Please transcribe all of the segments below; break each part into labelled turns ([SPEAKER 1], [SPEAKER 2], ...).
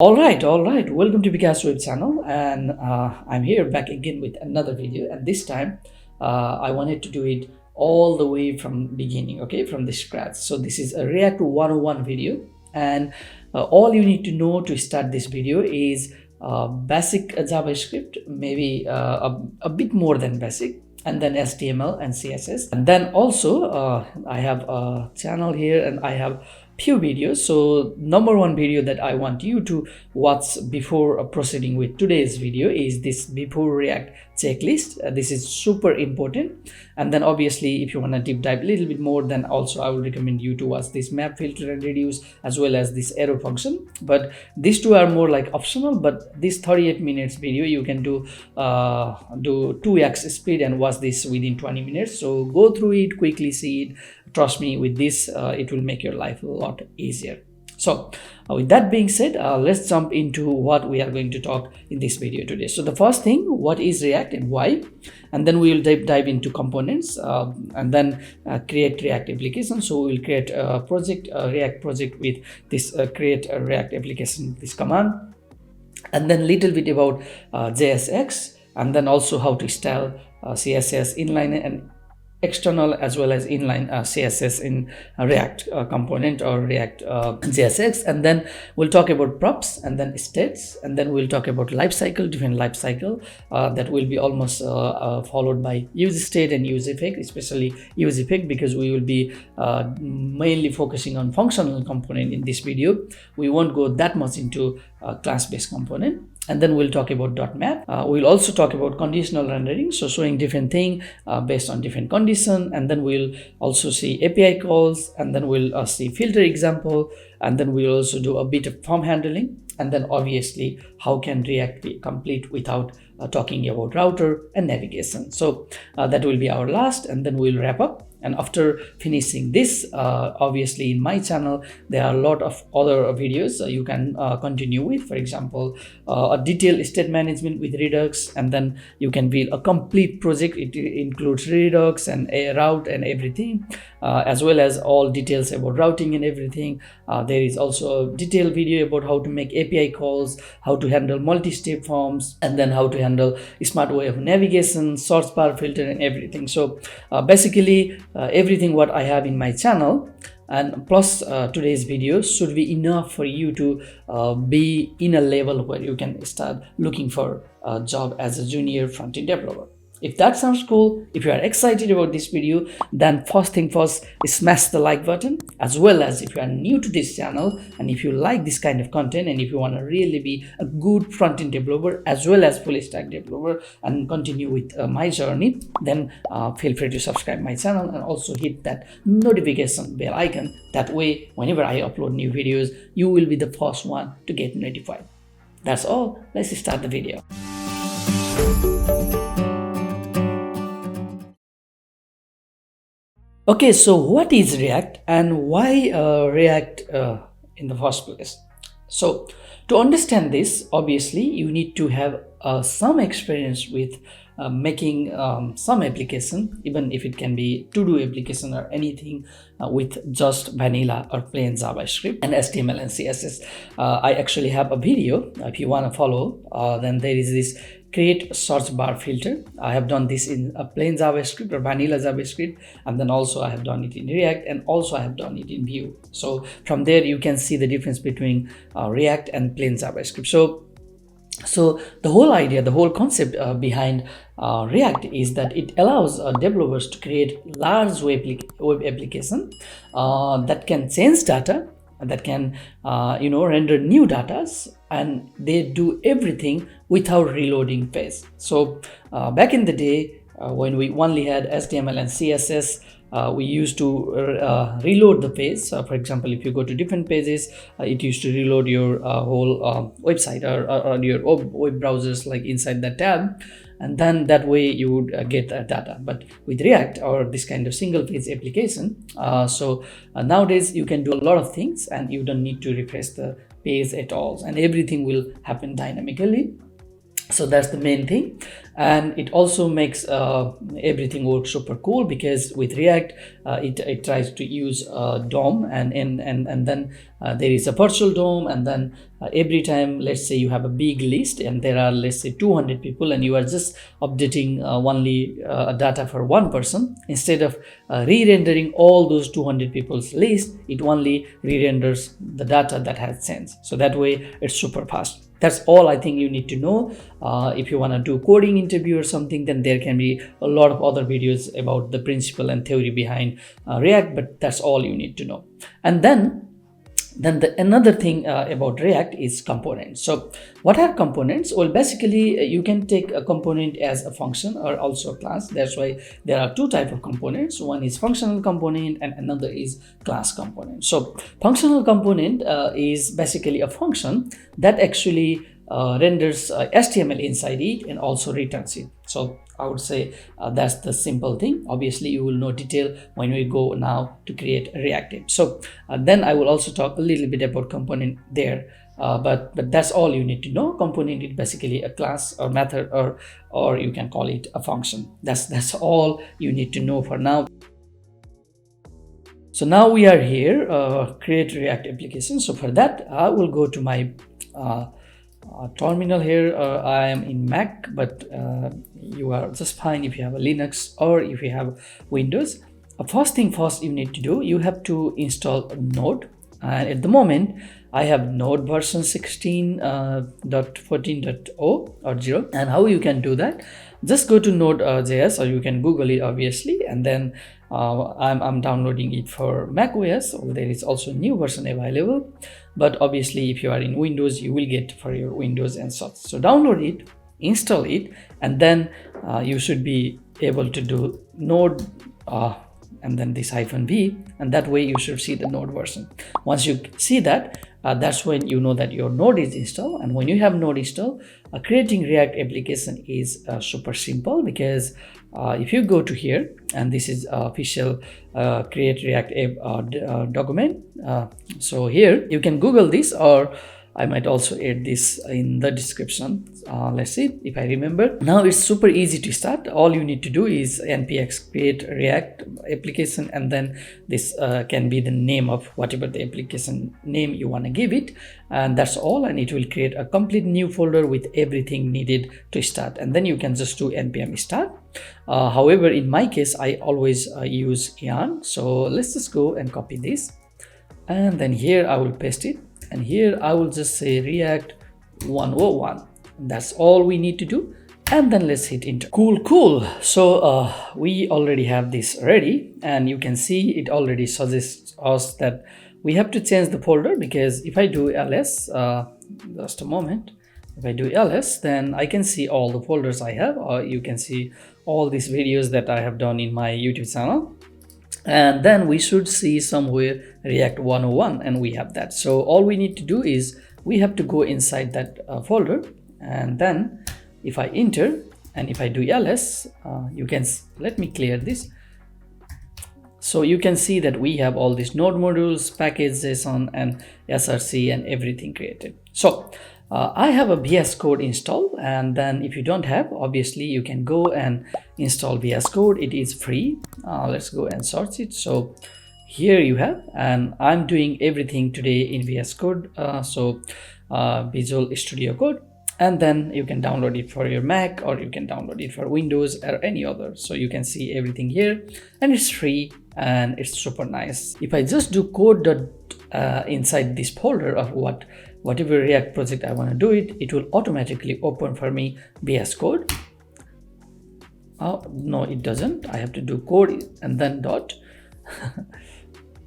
[SPEAKER 1] All right. Welcome to Vikas Web channel, and I'm here back again with another video. And this time, I wanted to do it all the way from beginning, okay, from the scratch. So this is a React 101 video, and all you need to know to start this video is basic JavaScript, maybe a bit more than basic, and then HTML and CSS. And then also I have a channel here, and I have few videos. So number one video that I want you to watch before proceeding with today's video is this before React checklist. This is super important. And then obviously if you want to deep dive a little bit more, then also I will recommend you to watch this map filter and reduce, as well as this arrow function. But these two are more like optional, but this 38 minutes video you can do 2x speed and watch this within 20 minutes. So go through it, quickly see it. Trust me, with this it will make your life a lot easier. So with that being said, let's jump into what we are going to talk in this video today. So the first thing, what is React and why? And then we will dive into components, and then create React application. So we will create a project, a React project with this create a React application, this command, and then little bit about JSX, and then also how to style CSS inline and external as well as inline CSS in React component or React JSX. And then we'll talk about props and then states, and then we'll talk about lifecycle, different lifecycle that will be almost followed by useState and useEffect, especially useEffect, because we will be mainly focusing on functional component in this video. We won't go that much into class-based component. And then we'll talk about .map. We'll also talk about conditional rendering, so showing different thing based on different condition. And then we'll also see API calls, and then we'll see filter example, and then we'll also do a bit of form handling. And then obviously how can React be complete without talking about router and navigation. So that will be our last, and then we'll wrap up. And after finishing this, obviously in my channel there are a lot of other videos you can continue with. For example, a detailed state management with Redux, and then you can build a complete project. It includes Redux and a route and everything, as well as all details about routing and everything. There is also a detailed video about how to make API calls, how to handle multi-step forms, and then how to handle smart way of navigation, search bar filter, and everything. So basically everything what I have in my channel, and plus today's video should be enough for you to be in a level where you can start looking for a job as a junior front-end developer. If that sounds cool, if you are excited about this video, then first thing first, smash the like button. As well as if you are new to this channel, and if you like this kind of content, and if you want to really be a good front-end developer as well as full stack developer and continue with my journey, then feel free to subscribe my channel and also hit that notification bell icon. That way, whenever I upload new videos, you will be the first one to get notified. That's all. Let's start the video. Okay, so what is React and why React in the first place? So to understand this, obviously you need to have some experience with making some application, even if it can be to-do application or anything with just vanilla or plain JavaScript and HTML and CSS. I actually have a video. If you want to follow, then there is this create search bar filter. I have done this in a plain JavaScript or vanilla JavaScript, and then also I have done it in React, and also I have done it in Vue. So from there you can see the difference between React and plain JavaScript. So the whole idea, the whole concept behind React is that it allows developers to create large web application that can change data, that can render new data, and they do everything without reloading phase. So back in the day, when we only had HTML and CSS, we used to reload the page. For example, if you go to different pages, it used to reload your whole website or your web browsers, like inside the tab, and then that way you would get data. But with React or this kind of single page application, nowadays you can do a lot of things and you don't need to refresh the page at all, and everything will happen dynamically. So that's the main thing, and it also makes everything work super cool, because with React it tries to use DOM, and then there is a virtual DOM, and then every time, let's say you have a big list and there are, let's say, 200 people, and you are just updating only data for one person, instead of re-rendering all those 200 people's list, it only re-renders the data that has sense. So that way it's super fast. That's all I think you need to know. If you want to do coding interview or something, then there can be a lot of other videos about the principle and theory behind React, but that's all you need to know. And then another thing about React is components. So what are components? Well, basically you can take a component as a function or also a class. That's why there are two types of components. One is functional component and another is class component. So functional component is basically a function that actually renders HTML inside it and also returns it. So I would say that's the simple thing. Obviously you will know detail when we go now to create React app. So then I will also talk a little bit about component there, but that's all you need to know. Component is basically a class or method, or you can call it a function. That's all you need to know for now. So now we are here, create React application. So for that I will go to my terminal here. I am in Mac, but you are just fine if you have a Linux or if you have Windows. First thing first you need to do, you have to install Node, and at the moment I have Node version 16.14.0 or 0. And how you can do that, just go to Node.js, or you can Google it obviously, and then I'm downloading it for Mac OS. So there is also new version available, but obviously if you are in Windows you will get for your Windows and such. So download it, install it, and then you should be able to do Node and then this -v, and that way you should see the Node version. Once you see that, that's when you know that your Node is installed. And when you have Node installed, creating React application is super simple, because if you go to here, and this is official create React app document, so here you can Google this, or I might also add this in the description. Let's see if I remember. Now it's super easy to start. All you need to do is npx create React application, and then this can be the name of whatever the application name you want to give it, and that's all. And it will create a complete new folder with everything needed to start, and then you can just do npm start. However, in my case I always use yarn, so let's just go and copy this, and then here I will paste it. And here I will just say React 101. That's all we need to do. And then let's hit enter. Cool. So we already have this ready, and you can see it already suggests us that we have to change the folder, because if I do ls, just a moment, if I do ls, then I can see all the folders I have, or you can see all these videos that I have done in my YouTube channel. And then we should see somewhere React 101, and we have that. So all we need to do is we have to go inside that folder, and then if I enter and if I do ls, you can let me clear this. So you can see that we have all these node modules, package JSON and src and everything created. So I have a VS Code installed, and then if you don't have, obviously you can go and install VS Code. It is free. Let's go and search it. So here you have, and I'm doing everything today in VS Code, Visual Studio Code, and then you can download it for your Mac, or you can download it for Windows or any other. So you can see everything here, and it's free and it's super nice. If I just do code inside this folder of whatever React project I want to do it will automatically open for me VS Code. Oh no, it doesn't. I have to do code and then dot.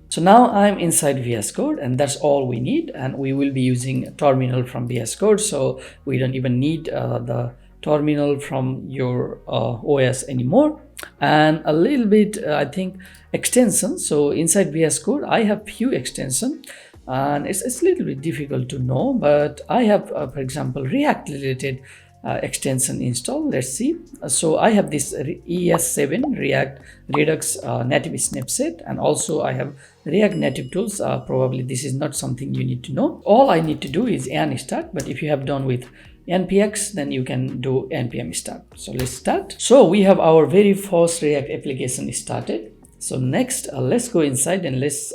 [SPEAKER 1] So now I'm inside VS Code, and that's all we need, and we will be using terminal from VS Code, so we don't even need the terminal from your OS anymore. And a little bit I think extension. So inside VS Code I have few extensions, and it's a little bit difficult to know, but I have for example React related extension installed. Let's see. So I have this ES7 React Redux native snapset, and also I have React native tools. Probably this is not something you need to know. All I need to do is yarn start, but if you have done with npx, then you can do npm start. So let's start. So we have our very first React application started. So next, let's go inside and let's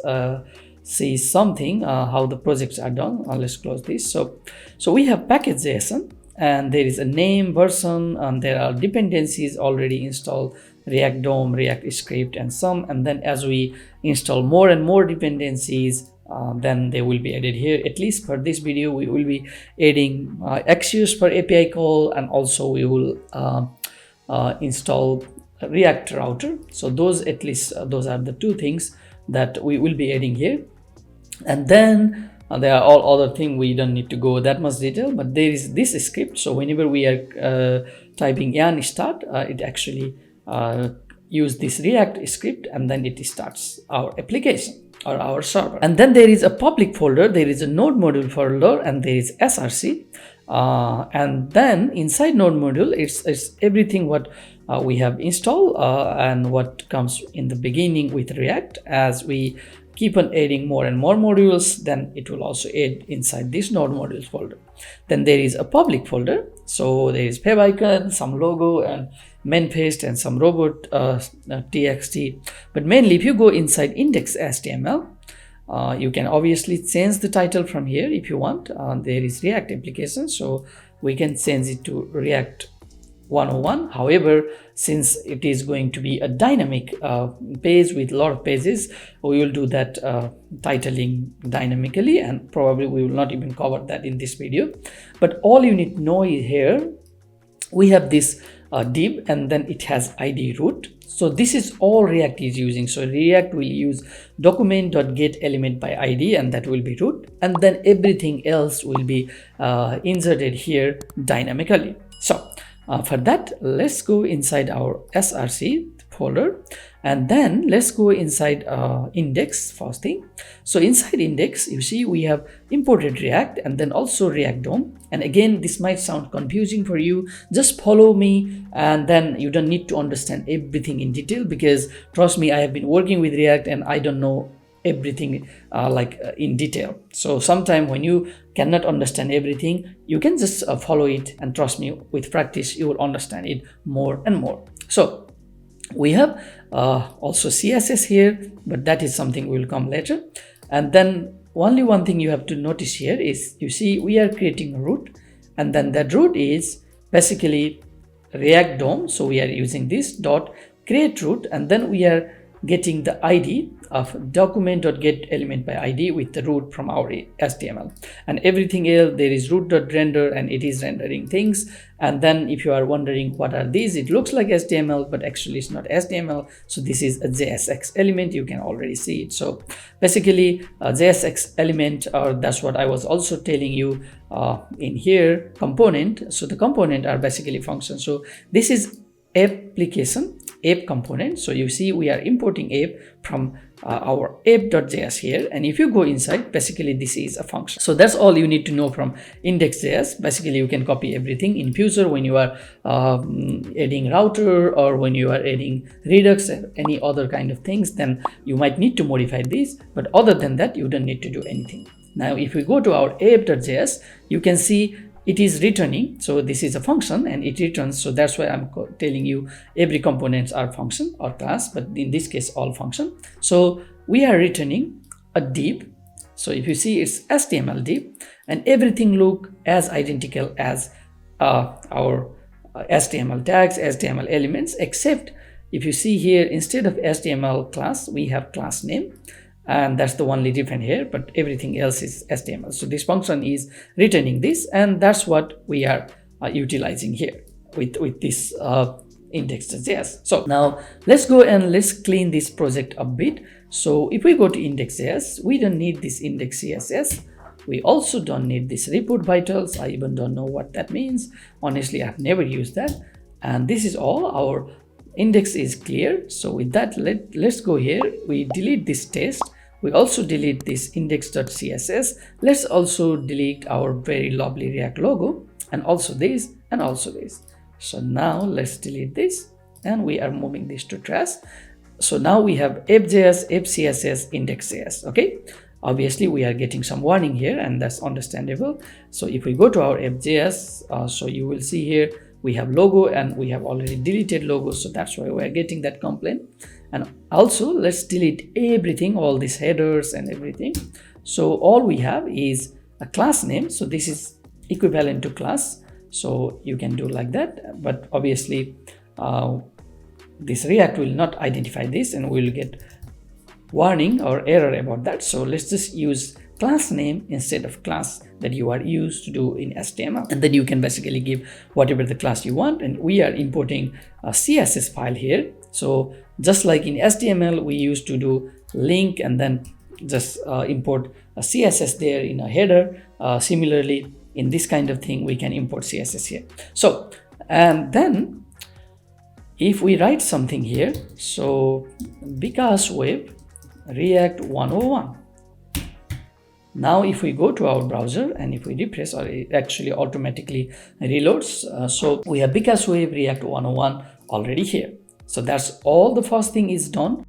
[SPEAKER 1] see something, how the projects are done. Let's close this. So we have package.json, and there is a name, version, and there are dependencies already installed, React DOM, React script, and some. And then as we install more and more dependencies, then they will be added here. At least for this video, we will be adding Axios for API call, and also we will install React router. So those, at least those are the two things that we will be adding here. And then there are all other things, we don't need to go that much detail, but there is this script. So whenever we are typing yarn start, it actually use this React script, and then it starts our application or our server. And then there is a public folder, there is a node module folder, and there is src. And then inside node module, it's everything what we have installed and what comes in the beginning with React. As we keep on adding more and more modules, then it will also add inside this node modules folder. Then there is a public folder. So there is favicon, some logo, and main paste, and some robot txt. But mainly, if you go inside index.html, you can obviously change the title from here if you want. There is React application, so we can change it to React 101. However, since it is going to be a dynamic page with a lot of pages, we will do that titling dynamically, and probably we will not even cover that in this video. But all you need to know is here we have this div, and then it has id root. So this is all React is using. So React will use document.getElementById, and that will be root, and then everything else will be inserted here dynamically. So for that, let's go inside our src folder, and then let's go inside index first thing. So inside index, you see we have imported React, and then also React DOM. And again, this might sound confusing for you. Just follow me, and then you don't need to understand everything in detail, because trust me, I have been working with React and I don't know everything in detail. So sometimes when you cannot understand everything, you can just follow it, and trust me, with practice you will understand it more and more. So we have also CSS here, but that is something will come later. And then only one thing you have to notice here is, you see we are creating a root, and then that root is basically React DOM. So we are using this dot create root, and then we are getting the ID of document.getElementById with the root from our HTML, and everything else there is root.render, and it is rendering things. And then if you are wondering what are these, it looks like HTML, but actually it's not HTML. So this is a JSX element, you can already see it. So basically JSX element, or that's what I was also telling you in here, component. So the component are basically functions. So this is application app component. So you see we are importing app from our app.js here, and if you go inside, basically this is a function. So that's all you need to know from index.js. Basically you can copy everything in future when you are adding router, or when you are adding Redux or any other kind of things, then you might need to modify this, but other than that you don't need to do anything. Now if we go to our app.js, you can see it is returning. So this is a function and it returns. So that's why I'm telling you every components are function or class, but in this case all function. So we are returning a div. So if you see, it's HTML div, and everything look as identical as our HTML tags, HTML elements, except if you see here, instead of HTML class, we have class name. And that's the only different here, but everything else is HTML. So this function is returning this, and that's what we are utilizing here with this index.js. So now let's go and let's clean this project a bit. So if we go to index.js, we don't need this index CSS. We also don't need this report vitals. I even don't know what that means. Honestly, I've never used that. And this is all. Our index is clear. So with that, let's go here. We delete this test. We also delete this index.css. Let's also delete our very lovely React logo, and also this, and also this. So now let's delete this, and we are moving this to trash. So now we have app.js, app.css, index.js. Okay. obviously we are getting some warning here, and that's understandable. So if we go to our app.js, so you will see here we have logo and we have already deleted logo, so that's why we are getting that complaint. And also let's delete everything, all these headers and everything. So all we have is a class name, so this is equivalent to class, so you can do like that. But obviously this React will not identify this and we will get warning or error about that. So let's just use class name instead of class that you are used to do in HTML, and then you can basically give whatever the class you want. And we are importing a CSS file here. So just like in HTML we used to do link and then just import a CSS there in a header, similarly in this kind of thing we can import CSS here. So and then if we write something here, so because web React 101. Now if we go to our browser and if we refresh, or it actually automatically reloads, so we have because web React 101 already here. So that's all, the first thing is done.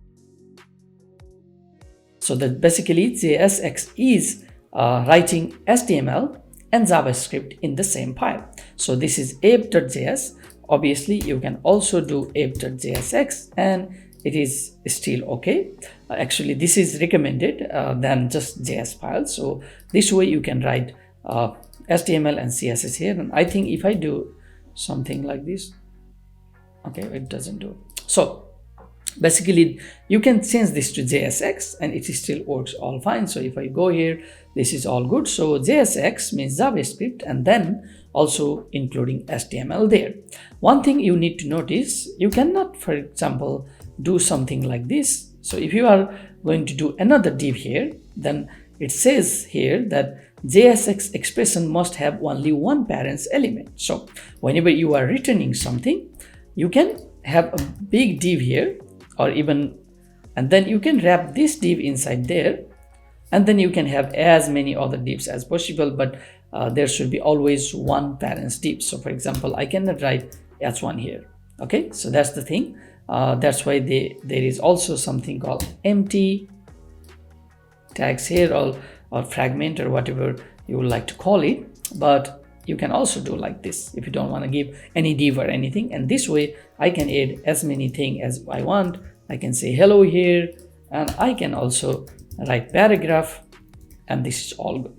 [SPEAKER 1] So that basically JSX is writing HTML and JavaScript in the same file. So this is app.js. Obviously you can also do app.jsx and it is still okay. Actually this is recommended than just JS files. So this way you can write HTML and CSS here. And I think if I do something like this, okay, it doesn't do. So basically you can change this to JSX and it still works all fine. So if I go here, this is all good. So JSX means JavaScript and then also including HTML there. One thing you need to notice, you cannot, for example, do something like this. So if you are going to do another div here, then it says here that JSX expression must have only one parent's element. So whenever you are returning something, you can have a big div here, or even, and then you can wrap this div inside there, and then you can have as many other divs as possible, but there should be always one parent's div. So for example, I cannot write h1 here. Okay, so that's the thing. That's why there is also something called empty tags here, or fragment, or whatever you would like to call it. But you can also do like this if you don't want to give any div or anything, and this way I can add as many things as I want. I can say hello here, and I can also write paragraph, and this is all good.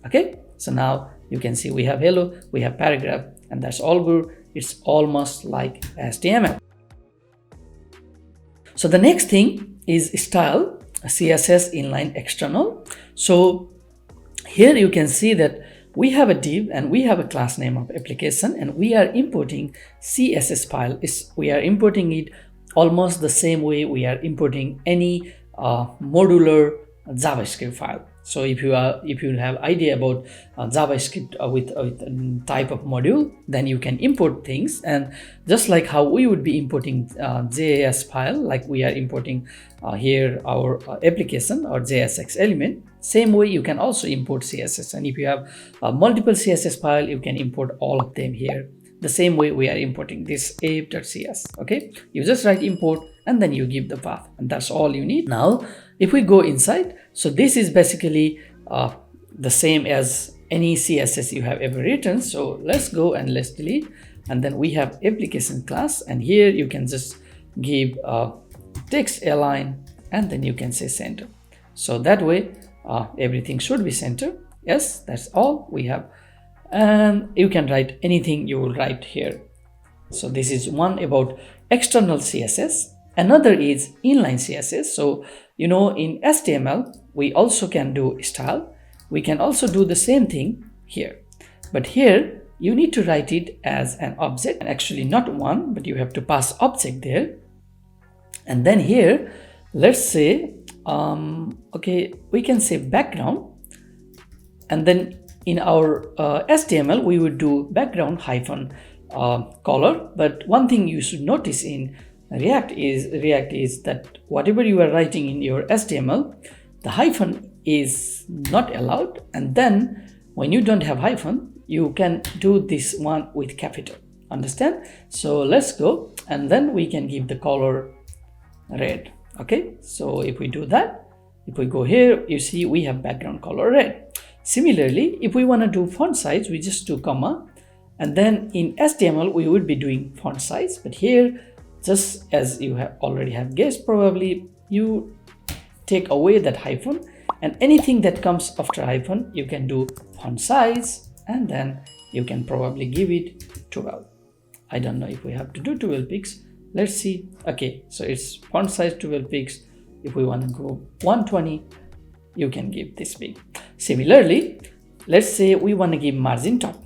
[SPEAKER 1] Okay, so now you can see we have hello, we have paragraph, and that's all good. It's almost like HTML. So the next thing is style CSS inline external. So here you can see that we have a div and we have a class name of application, and we are importing CSS file. We are importing it almost the same way we are importing any modular JavaScript file. So if you have idea about JavaScript with a type of module, then you can import things, and just like how we would be importing JS file, like we are importing here our application or JSX element, same way you can also import CSS. And if you have multiple CSS file, you can import all of them here the same way we are importing this app.cs. Okay, you just write import and then you give the path, and that's all you need. Now if we go inside, so this is basically the same as any CSS you have ever written. So let's go and let's delete, and then we have application class, and here you can just give text align, and then you can say center. So that way everything should be center. Yes, that's all we have, and you can write anything you will write here. So this is one about external CSS. Another is inline CSS. So you know, in HTML we also can do style. We can also do the same thing here, but here you need to write it as an object, and actually not one, but you have to pass object there. And then here let's say okay, we can say background, and then in our HTML we would do background hyphen color. But one thing you should notice in React is that whatever you are writing in your HTML, the hyphen is not allowed, and then when you don't have hyphen, you can do this one with capital. Understand? So let's go, and then we can give the color red. Okay, so if we do that, if we go here, you see we have background color red. Similarly, if we want to do font size, we just do comma, and then in HTML we would be doing font size, but here, just as you have already have guessed, probably you take away that hyphen, and anything that comes after hyphen you can do font size, and then you can probably give it 12. I don't know if we have to do 12 pixels. Let's see. Okay, so it's font size 12 pixels. If we want to go 120, you can give this big. Similarly, let's say we want to give margin top.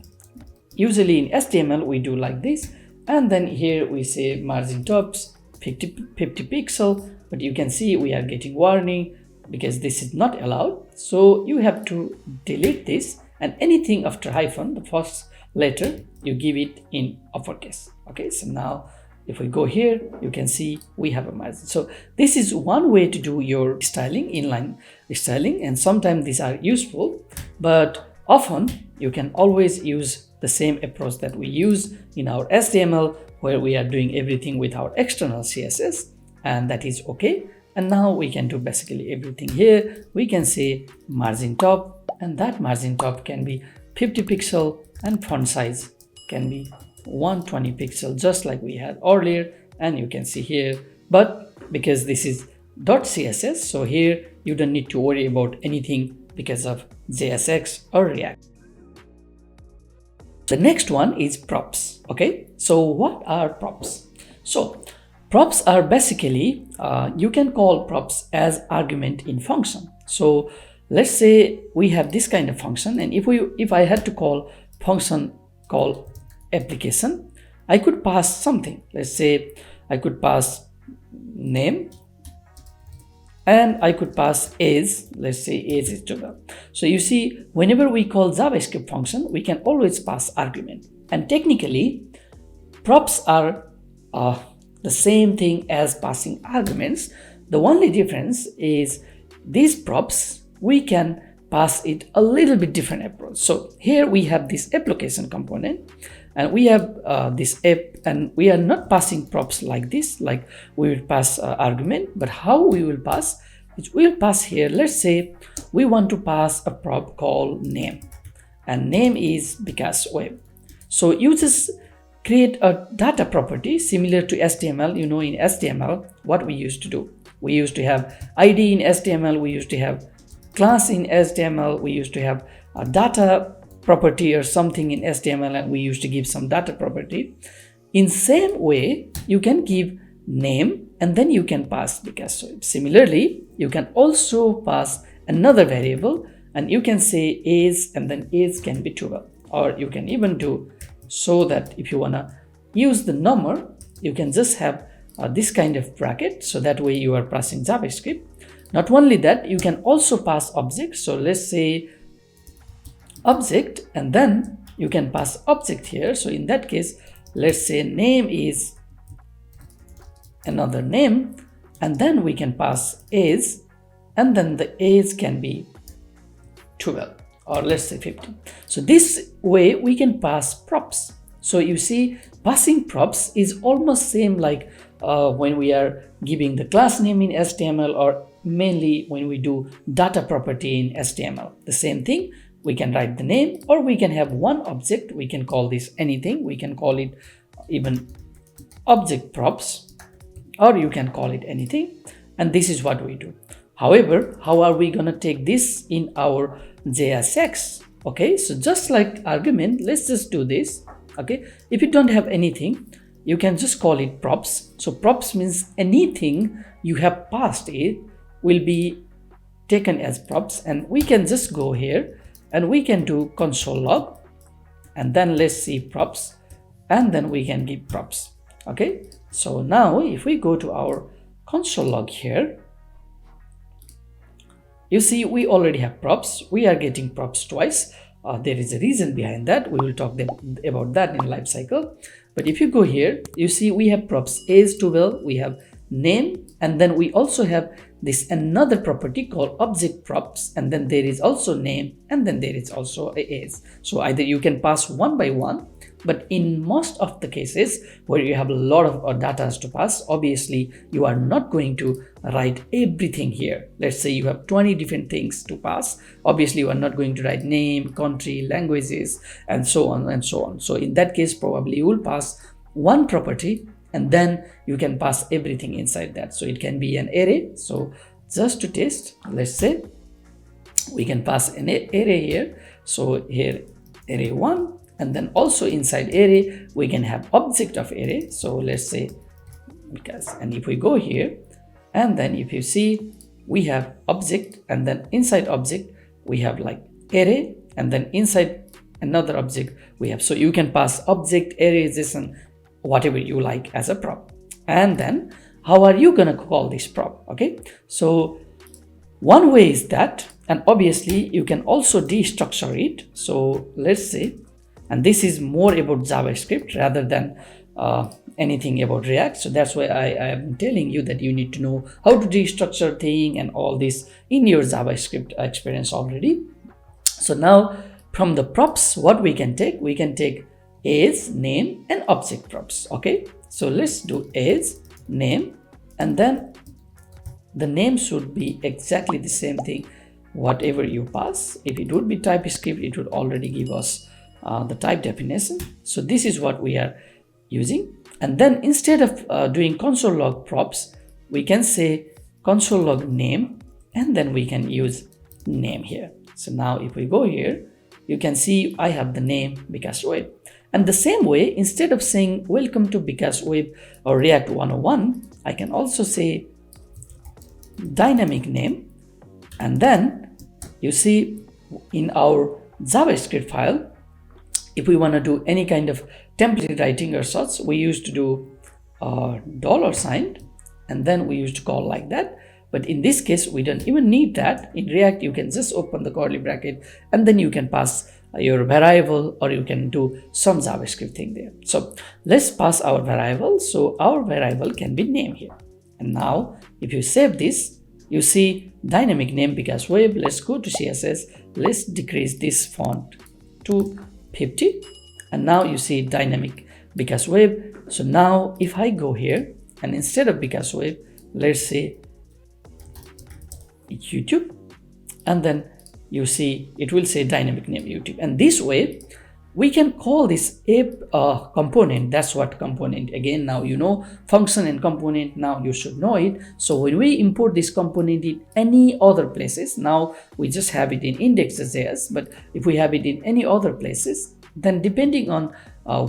[SPEAKER 1] Usually in HTML we do like this, and then here we say margin tops 50 pixel, but you can see we are getting warning because this is not allowed. So you have to delete this, and anything after hyphen, the first letter, you give it in uppercase. Okay, so now if we go here, you can see we have a margin. So this is one way to do your styling, inline styling, and sometimes these are useful, but often you can always use the same approach that we use in our HTML, where we are doing everything with our external CSS, and that is okay. And now we can do basically everything here. We can say margin top, and that margin top can be 50 pixel, and font size can be 120 pixel, just like we had earlier. And you can see here, but because this is .css, so here you don't need to worry about anything because of JSX or React. The next one is props. Okay, so what are props? So props are basically, you can call props as argument in function. So let's say we have this kind of function, and if I had to call function called application, I could pass something. Let's say I could pass name, and I could pass age. Let's say age is 12. So you see, whenever we call JavaScript function, we can always pass argument. And technically, props are the same thing as passing arguments. The only difference is these props, we can pass it a little bit different approach. So here we have this application component, and we have this app, and we are not passing props like this, like we will pass argument, but how we will pass it, we'll pass here. Let's say we want to pass a prop called name, and name is because web. So you just create a data property similar to HTML. You know, in HTML, what we used to do, we used to have ID in HTML, we used to have class in HTML, we used to have a data property or something in HTML, and we used to give some data property. In same way, you can give name, and then you can pass because. So similarly, you can also pass another variable, and you can say age, and then age can be 12, or you can even do so that if you want to use the number, you can just have this kind of bracket, so that way you are passing JavaScript. Not only that, you can also pass object. So let's say object, and then you can pass object here. So in that case, let's say name is another name, and then we can pass age, and then the age can be 12, or let's say 15. So this way we can pass props. So you see, passing props is almost same like when we are giving the class name in HTML, or mainly when we do data property in HTML. The same thing, we can write the name, or we can have one object. We can call this anything. We can call it even object props, or you can call it anything. And this is what we do. However, how are we going to take this in our JSX? Okay, so just like argument, let's just do this. Okay, if you don't have anything, you can just call it props. So props means anything you have passed it will be taken as props, and we can just go here and we can do console log, and then let's see props, and then we can give props. Okay, so now if we go to our console log here, you see we already have props. We are getting props twice. There is a reason behind that. We will talk about that in life cycle. But if you go here, you see we have props age 12, we have name, and then we also have this another property called object props, and then there is also name, and then there is also a age. So either you can pass one by one, but in most of the cases where you have a lot of data to pass, obviously you are not going to write everything here. Let's say you have 20 different things to pass. Obviously you are not going to write name, country, languages, and so on and so on. So in that case, probably you will pass one property, and then you can pass everything inside that. So it can be an array. So just to test, let's say we can pass an array here. So here array 1, and then also inside array we can have object of array. So let's say and if we go here, and then if you see, we have object, and then inside object we have like array, and then inside another object we have. So you can pass object, array, JSON, whatever you like as a prop. And then how are you gonna call this prop? Okay, so one way is that, and obviously you can also destructure it. So let's say, and this is more about JavaScript rather than anything about React. So that's why I am telling you that you need to know how to destructure thing and all this in your JavaScript experience already. So now from the props, what we can take age, name, and object props. Okay, so let's do age, name, and then the name should be exactly the same thing whatever you pass. If it would be TypeScript, it would already give us the type definition. So this is what we are using. And then instead of doing console log props, we can say console log name, and then we can use name here. So now if we go here, you can see I have the name Bikash Web. And the same way, instead of saying welcome to Bikash Web or React 101, I can also say dynamic name. And then you see in our JavaScript file, if we want to do any kind of template writing or such, we used to do $, and then we used to call like that. But in this case, we don't even need that. In React, you can just open the curly bracket, and then you can pass your variable, or you can do some JavaScript thing there. So let's pass our variable. So our variable can be name here. And now if you save this, you see dynamic name Bikash Web. Let's go to CSS. Let's decrease this font to 50, and now you see dynamic Bikash Web. So now if I go here, and instead of Bikash Web, let's say YouTube, and then you see it will say dynamic name YouTube. And this way we can call this a component. That's what component, again, now you know function and component, now you should know it. So when we import this component in any other places, now we just have it in index.js, but if we have it in any other places, then depending on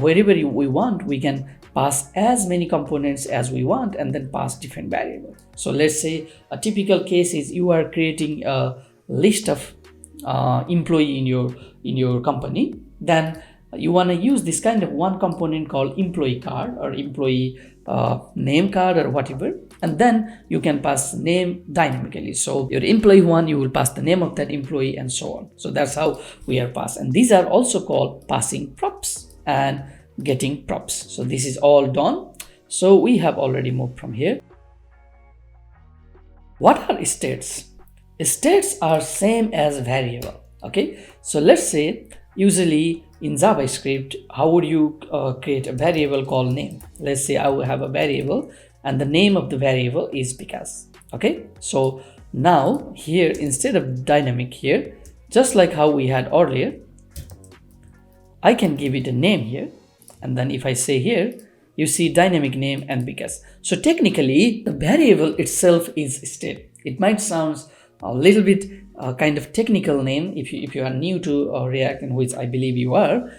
[SPEAKER 1] wherever we want, we can pass as many components as we want, and then pass different variables. So let's say a typical case is you are creating a list of employee in your company. Then you want to use this kind of one component called employee card or employee name card or whatever, and then you can pass name dynamically. So your employee 1, you will pass the name of that employee, and so on. So that's how we are passed, and these are also called passing props and getting props. So this is all done. So we have already moved from here. What are states? States are same as variable. Okay, so let's say usually in JavaScript, how would you create a variable called name? Let's say I will have a variable, and the name of the variable is Bikash. Okay, so now here, instead of dynamic here, just like how we had earlier, I can give it a name here, and then if I say here, you see dynamic name and Bikash. So technically the variable itself is state. It might sound a little bit kind of technical name if you are new to React, and which I believe you are.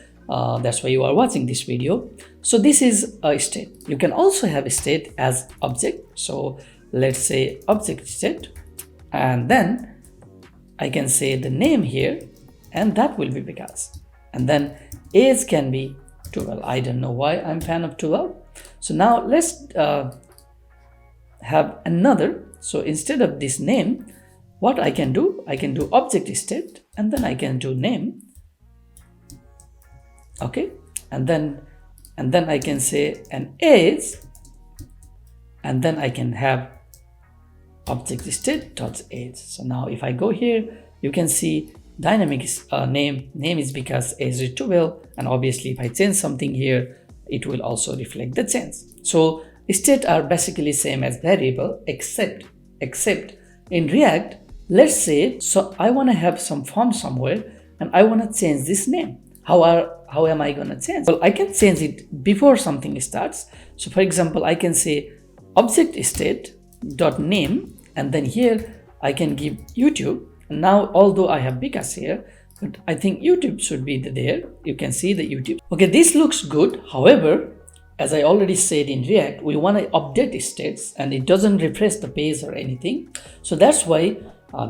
[SPEAKER 1] That's why you are watching this video. So this is a state. You can also have a state as object. So let's say object state, and then I can say the name here, and that will be Bikash. And then age can be 12. I don't know why I'm fan of 12. So now let's have another. So instead of this name, what I can do object state, and then I can do name. Okay, and then I can say an age, and then I can have object state.age. So now if I go here, you can see dynamic name is because age is 12, and obviously if I change something here, it will also reflect the change. So state are basically same as variable, except in React, let's say, so I want to have some form somewhere and I want to change this name. How am I going to change? Well, I can change it before something starts. So for example, I can say object state dot name, and then here I can give YouTube. And now, although I have Bikas here, but I think YouTube should be there. You can see the YouTube. Okay, this looks good. However, as I already said in React, we want to update states and it doesn't refresh the page or anything. So that's why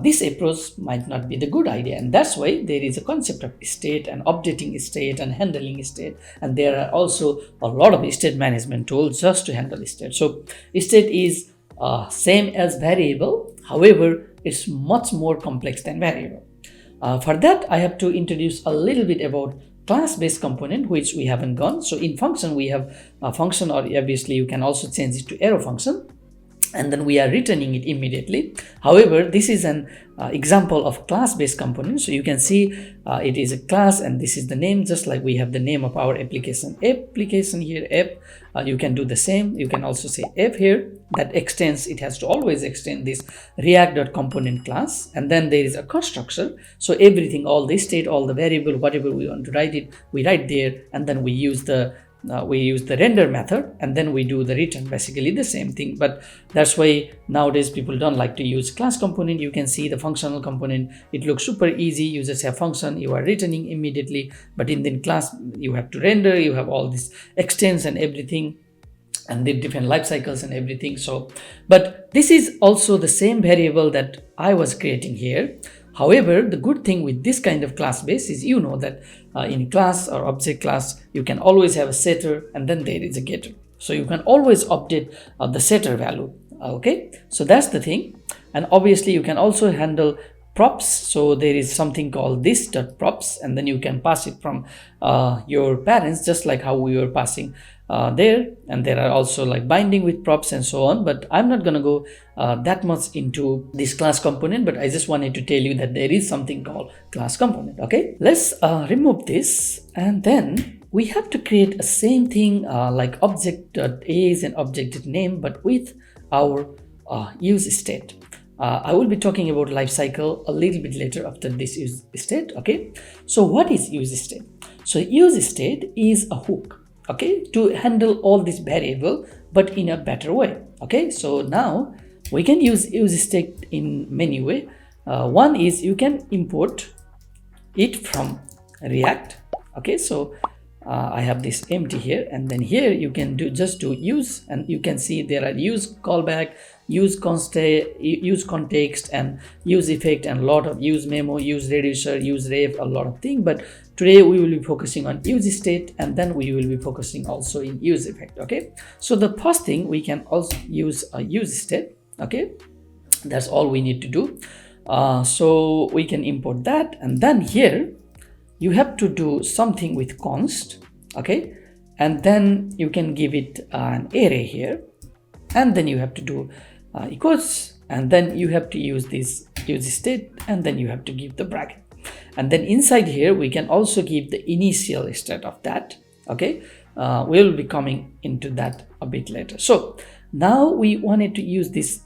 [SPEAKER 1] this approach might not be the good idea. And that's why there is a concept of state and updating state and handling state. And there are also a lot of state management tools just to handle state. So state is same as variable. However, it's much more complex than variable. For that, I have to introduce a little bit about class-based component, which we haven't gone. So in function, we have a function, or obviously you can also change it to arrow function, and then we are returning it immediately. However, this is an example of class-based component. So you can see it is a class, and this is the name, just like we have the name of our application here, app. You can do the same. You can also say app here. That extends, it has to always extend this react.component class, and then there is a constructor. So everything, all the state, all the variable, whatever we want to write it, we write there, and then we use the render method, and then we do the return, basically the same thing. But that's why nowadays people don't like to use class component. You can see the functional component, it looks super easy. You just have function, you are returning immediately, but in the class you have to render, you have all this extends and everything, and the different life cycles and everything. So, but this is also the same variable that I was creating here. However, the good thing with this kind of class base is, you know, that in class or object class, you can always have a setter and then there is a getter. So you can always update the setter value. Okay, so that's the thing. And obviously you can also handle props. So there is something called this.props, and then you can pass it from your parents, just like how we were passing there. And there are also like binding with props and so on, but I'm not going to go that much into this class component, but I just wanted to tell you that there is something called class component. Okay, let's remove this, and then we have to create a same thing like object.age and object.name, but with our useState. I will be talking about lifecycle a little bit later after this useState. Okay, so what is useState? So useState is a hook, okay, to handle all this variable, but in a better way. Okay, so now we can use useState in many ways. One is you can import it from React. Okay, so I have this empty here, and then here you can just do use, and you can see there are use callback, use context, and use effect, and a lot of use memo, use reducer, use ref, a lot of things. But today we will be focusing on useState, and then we will be focusing also in useEffect. Okay, so the first thing, we can also use a useState. Okay, that's all we need to do. So we can import that, and then here you have to do something with const. Okay, and then you can give it an array here, and then you have to do equals, and then you have to use this useState, and then you have to give the bracket, and then inside here we can also give the initial state of that. Okay, we'll be coming into that a bit later. So now we wanted to use this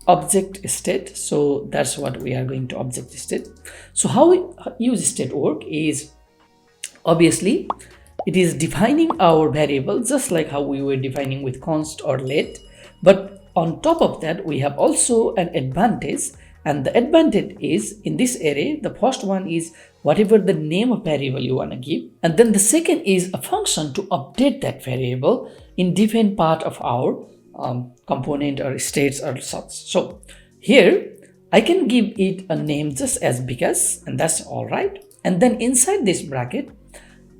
[SPEAKER 1] object state, so that's what we are going to object state. So how useState work is, obviously it is defining our variable just like how we were defining with const or let, but on top of that we have also an advantage, and the advantage is in this array, the first one is whatever the name of variable you want to give, and then the second is a function to update that variable in different part of our component or states or such. So here I can give it a name just as because, and that's all right. And then inside this bracket,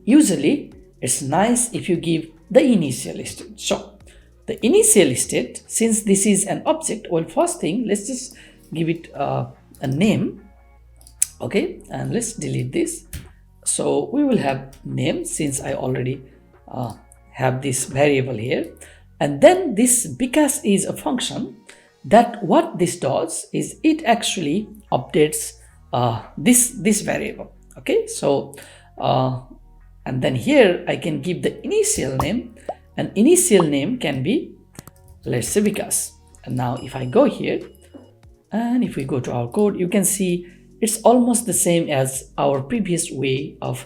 [SPEAKER 1] usually it's nice if you give the initial state. So the initial state, since this is an object, well, first thing, let's just give it a name. Okay, and let's delete this. So we will have name, since I already have this variable here. And then this because is a function, that what this does is it actually updates this variable. Okay, so and then here I can give the initial name, and initial name can be, let's say, Vikas. And now if I go here and if we go to our code, you can see it's almost the same as our previous way of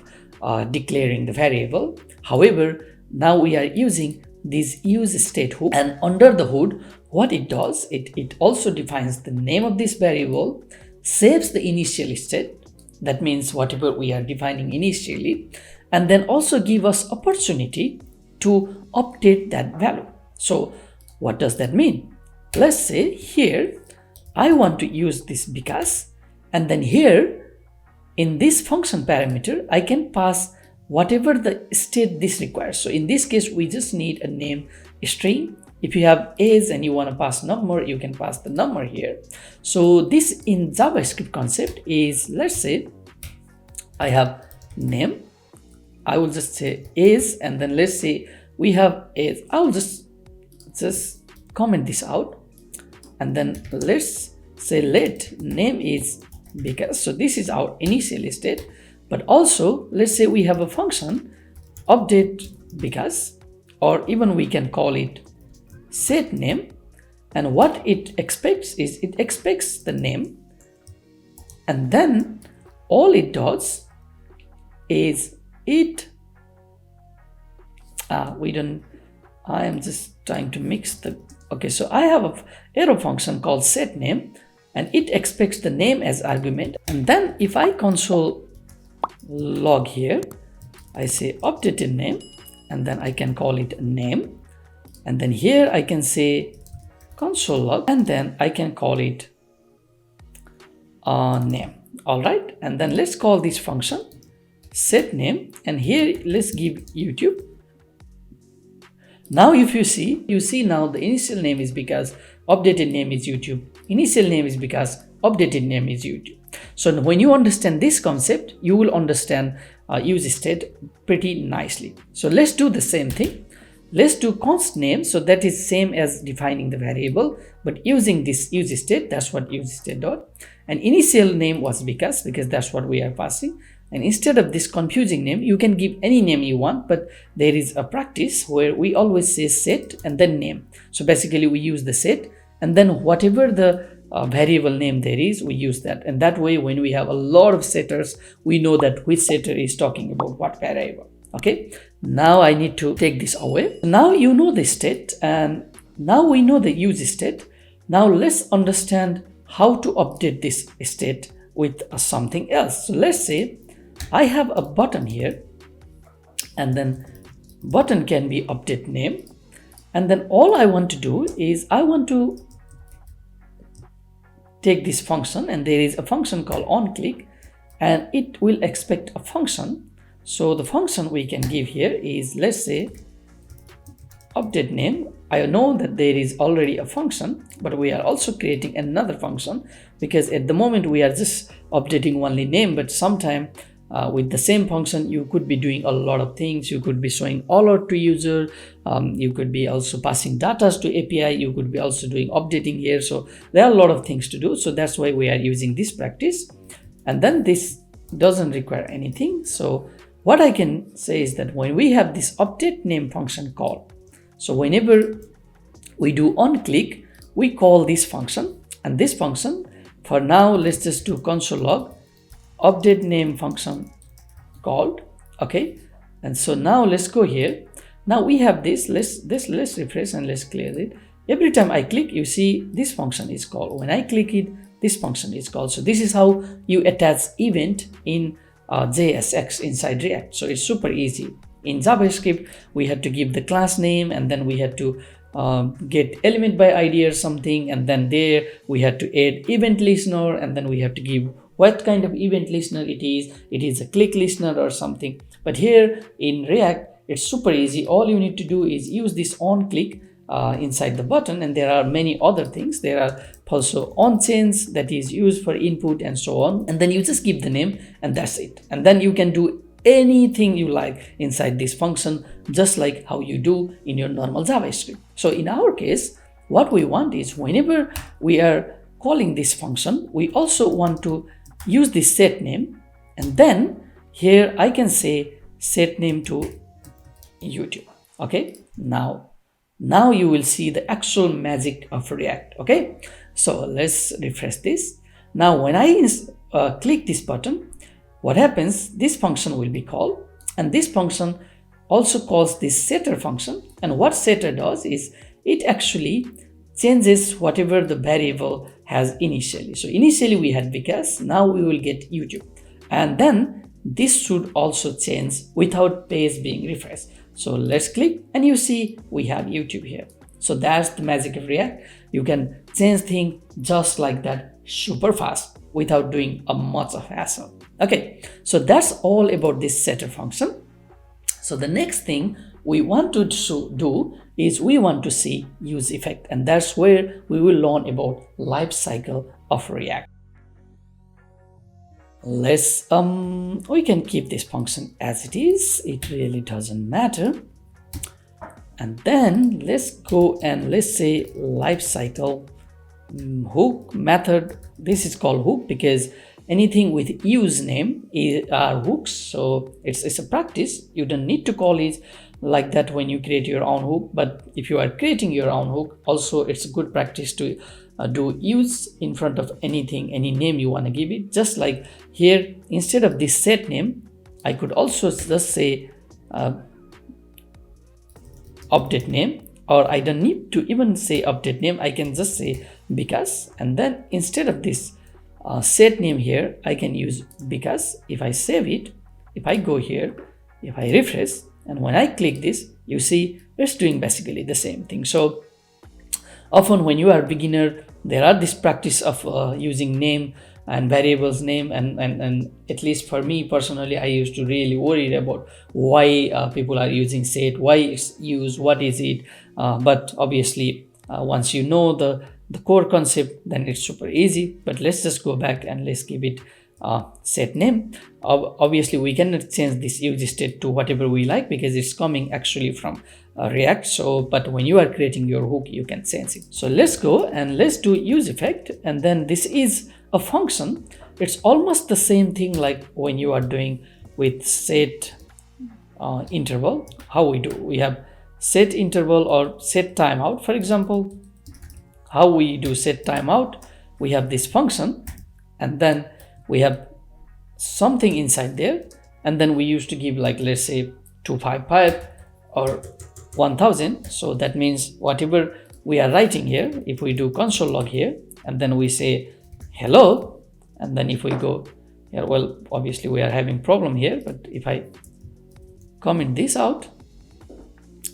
[SPEAKER 1] declaring the variable. However, now we are using this useState hook, and under the hood what it does, it also defines the name of this variable, saves the initial state, that means whatever we are defining initially, and then also give us opportunity to update that value. So what does that mean? Let's say here I want to use this because, and then here in this function parameter I can pass whatever the state this requires. So in this case we just need a name string. If you have age and you want to pass number, you can pass the number here. So this in JavaScript concept is, let's say I have name, I will just say age, and then let's say we have age. I will just comment this out, and then let's say let name is because. So this is our initial state, but also let's say we have a function update because, or even we can call it set name, and what it expects is it expects the name, and then all it does is it I am just trying to mix the, okay, so I have a arrow function called set name, and it expects the name as argument. And then if I console log here, I say updated name, and then I can call it name, and then here I can say console log, and then I can call it name. All right, and then let's call this function set name, and here let's give YouTube. Now if you see now the initial name is because, updated name is YouTube, initial name is because, updated name is YouTube. So when you understand this concept, you will understand useState pretty nicely. So let's do the same thing. Let's do const name, so that is same as defining the variable, but using this useState. That's what useState dot, and initial name was because that's what we are passing. And instead of this confusing name, you can give any name you want, but there is a practice where we always say set and then name. So basically we use the set, and then whatever the variable name there is, we use that. And that way, when we have a lot of setters, we know that which setter is talking about what variable. Okay, now I need to take this away. Now you know the state, and now we know the useState. Now let's understand how to update this state with something else. So let's say I have a button here, and then button can be update name, and then all I want to do is I want to take this function, and there is a function called onClick, and it will expect a function. So the function we can give here is, let's say, update name. I know that there is already a function, but we are also creating another function because at the moment we are just updating only name, but sometime with the same function you could be doing a lot of things. You could be showing alert to user, you could be also passing data to API, you could be also doing updating here. So there are a lot of things to do, so that's why we are using this practice. And then this doesn't require anything. So what I can say is that when we have this update name function call, so whenever we do onClick, we call this function, and this function, for now let's just do console log update name function called. Okay, and so now let's go here. Now we have this, let's refresh and let's clear it. Every time I click, you see this function is called. When I click it, this function is called. So this is how you attach event in JSX inside React. So it's super easy. In JavaScript, we had to give the class name, and then we had to get element by ID or something, and then there we had to add event listener, and then we have to give what kind of event listener it is a click listener or something. But here in React, it's super easy. All you need to do is use this onClick inside the button, and there are many other things. There are also onChange that is used for input and so on, and then you just give the name, and that's it. And then you can do anything you like inside this function, just like how you do in your normal JavaScript. So in our case, what we want is whenever we are calling this function, we also want to use the set name, and then here I can say set name to YouTube. Okay, now you will see the actual magic of React. Okay, so let's refresh this. Now when I click this button, what happens, this function will be called, and this function also calls this setter function. And what setter does is it actually changes whatever the variable has initially. So initially we had because, now we will get YouTube, and then this should also change without page being refreshed. So let's click, and you see we have YouTube here. So that's the magic of React. You can change things just like that super fast without doing a much of hassle. Okay, so that's all about this setter function. So the next thing we want to do is we want to see useEffect, and that's where we will learn about life cycle of React. Let's we can keep this function as it is, it really doesn't matter. And then let's go and let's say lifecycle hook method. This is called hook because anything with username are hooks. So it's a practice. You don't need to call it like that when you create your own hook, but if you are creating your own hook, also it's a good practice to do use in front of anything, any name you want to give it. Just like here, instead of this set name, I could also just say update name, or I don't need to even say update name. I can just say because, and then instead of this set name here, I can use because. If I save it, if I go here, if I refresh, and when I click this, you see it's doing basically the same thing. So often when you are a beginner, there are this practice of using name and variables name, and at least for me personally, I used to really worry about why people are using set, why it's used, what is it, but obviously once you know the core concept, then it's super easy. But let's just go back and let's give it set name. Obviously we cannot change this useState to whatever we like because it's coming actually from React. So but when you are creating your hook, you can change it. So let's go and let's do useEffect, and then this is a function. It's almost the same thing like when you are doing with set interval. How we have set interval or set timeout, for example. How we do set timeout, we have this function, and then we have something inside there, and then we used to give like, let's say 255 or 1000. So that means whatever we are writing here, if we do console log here, and then we say hello, and then if we go here, well, obviously we are having problem here, but if I comment this out,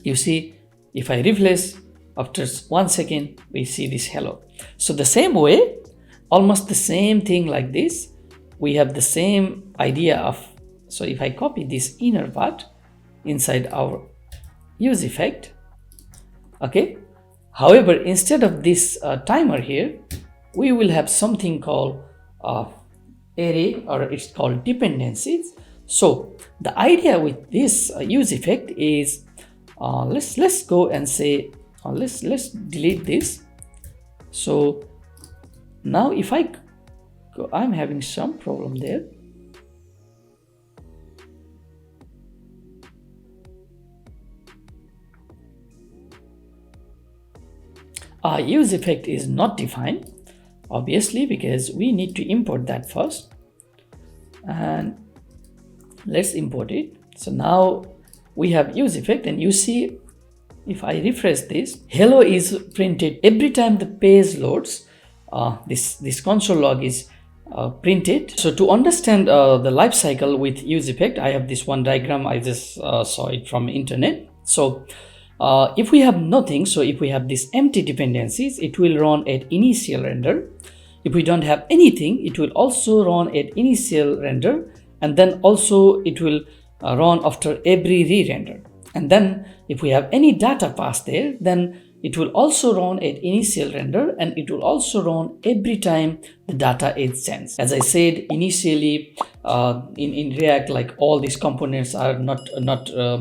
[SPEAKER 1] you see, if I refresh, after 1 second, we see this hello. So the same way, almost the same thing like this, we have the same idea of, so if I copy this inner part inside our useEffect, okay. However, instead of this timer here, we will have something called array, or it's called dependencies. So the idea with this useEffect is, let's go and say, let's delete this. So now if I go, I'm having some problem there. useEffect is not defined, obviously, because we need to import that first, and let's import it. So now we have useEffect, and you see, if I refresh this, hello is printed every time the page loads. This console log is printed. So to understand the life cycle with useEffect, I have this one diagram. I just saw it from internet. So if we have nothing, so if we have these empty dependencies, it will run at initial render. If we don't have anything, it will also run at initial render, and then also it will run after every re-render. And then if we have any data passed there, then it will also run at initial render, and it will also run every time the data is sent. As I said initially, in React, like all these components are not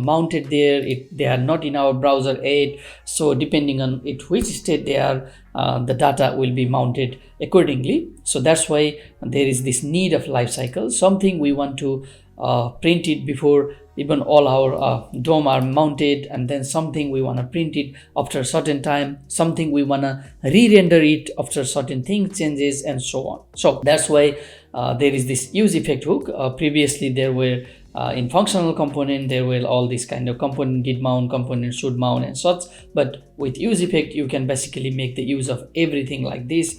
[SPEAKER 1] mounted there. They are not in our browser yet. So depending on which state they are, the data will be mounted accordingly. So that's why there is this need of lifecycle, something we want to print it before even all our DOM are mounted, and then something we want to print it after a certain time, something we want to re-render it after certain things changes, and so on. So that's why there is this useEffect hook. Previously there were in functional component, there were all these kind of component git mount, component should mount, and such. But with useEffect, you can basically make the use of everything like this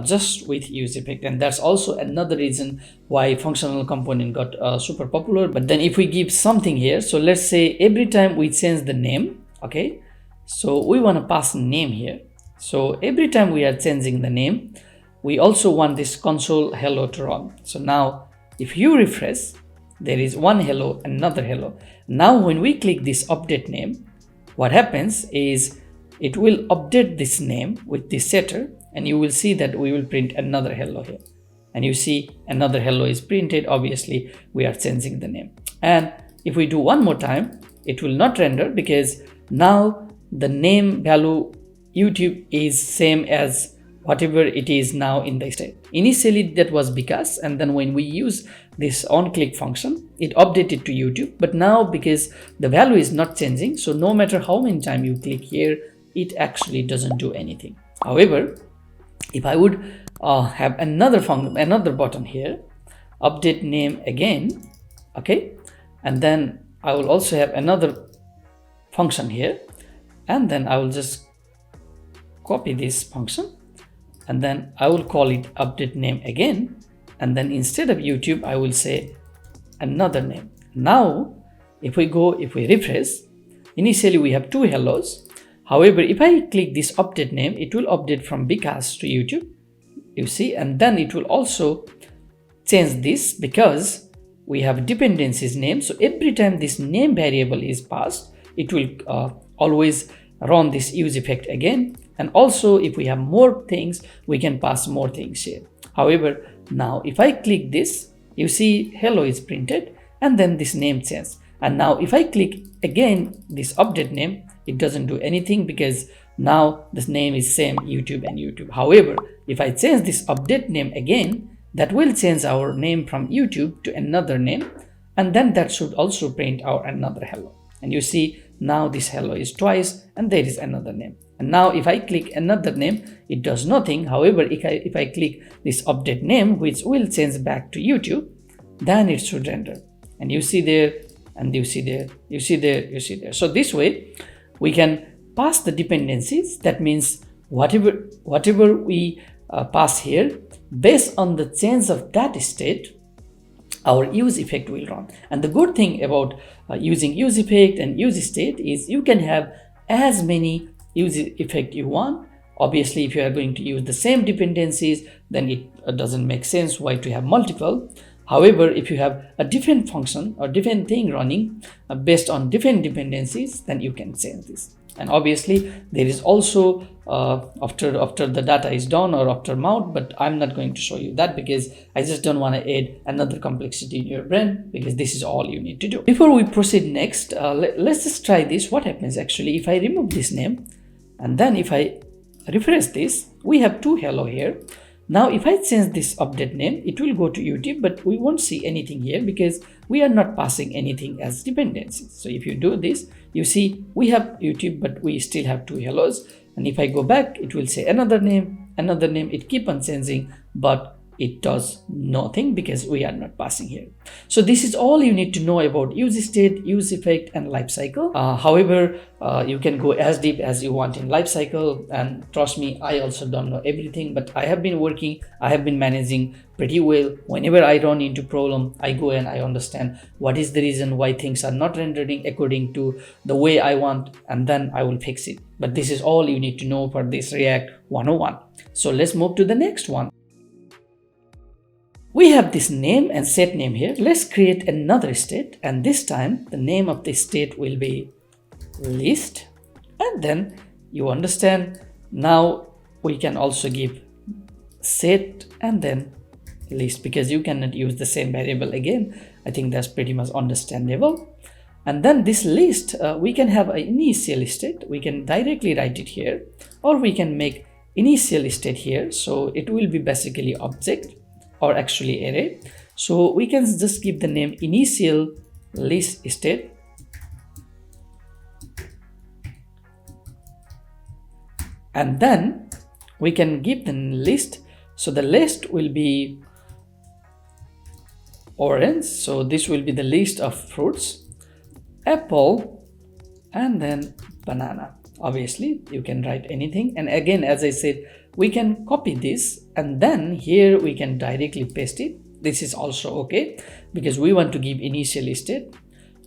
[SPEAKER 1] just with useEffect. And that's also another reason why functional component got super popular. But then if we give something here, so let's say every time we change the name, okay, so we want to pass a name here. So every time we are changing the name, we also want this console hello to run. So now if you refresh, there is one hello, another hello. Now when we click this update name, what happens is it will update this name with this setter, and you will see that we will print another hello here. And you see another hello is printed. Obviously we are changing the name. And if we do one more time, it will not render because now the name value YouTube is same as whatever it is now in the state. Initially that was because, and then when we use this onClick function, it updated to YouTube. But now because the value is not changing, so no matter how many times you click here, it actually doesn't do anything. However, if I would have another button here, update name again, okay, and then I will also have another function here, and then I will just copy this function, and then I will call it update name again, and then instead of YouTube I will say another name. Now if we refresh, initially we have two hellos. However, if I click this update name, it will update from Vikas to YouTube, you see, and then it will also change this because we have dependencies name. So every time this name variable is passed, it will always run this useEffect again. And also if we have more things, we can pass more things here. However, now if I click this, you see hello is printed, and then this name changes. And now if I click again this update name, it doesn't do anything because now this name is same YouTube and YouTube. However, if I change this update name again, that will change our name from YouTube to another name, and then that should also print our another hello. And you see now this hello is twice, and there is another name. And now if I click another name, it does nothing. However, if I click this update name, which will change back to YouTube, then it should render. And you see there, and you see there, you see there, you see there. So this way we can pass the dependencies. That means whatever we pass here, based on the change of that state, our useEffect will run. And the good thing about using useEffect and useState is you can have as many useEffect you want. Obviously, if you are going to use the same dependencies, then it doesn't make sense why to have multiple. However, if you have a different function or different thing running based on different dependencies, then you can change this. And obviously there is also after the data is done or after mount, but I'm not going to show you that because I just don't want to add another complexity in your brain, because this is all you need to do. Before we proceed next, let's just try this. What happens actually if I remove this name, and then if I refresh this, we have two hello here. Now if I change this update name, it will go to YouTube, but we won't see anything here because we are not passing anything as dependencies. So if you do this, you see we have YouTube, but we still have two hellos. And if I go back, it will say another name, it keep on changing, but it does nothing because we are not passing here. So this is all you need to know about useState, useEffect, and lifecycle. However, you can go as deep as you want in lifecycle, and trust me, I also don't know everything, but I have been working, I have been managing pretty well. Whenever I run into problem, I go and I understand what is the reason why things are not rendering according to the way I want, and then I will fix it. But this is all you need to know for this React 101. So let's move to the next one. We have this name and set name here. Let's create another state, and this time the name of this state will be list, and then You understand? Now we can also give set and then list, because you cannot use the same variable again. I think that's pretty much understandable. And then this list, we can have an initial state. We can directly write it here, or we can make initial state here. So it will be basically object, or actually array. So we can just give the name initial list state. And then we can give the list. So the list will be orange. So this will be the list of fruits, apple, and then banana. Obviously, you can write anything. And again, as I said, we can copy this, and then here we can directly paste it. This is also okay, because we want to give initial state.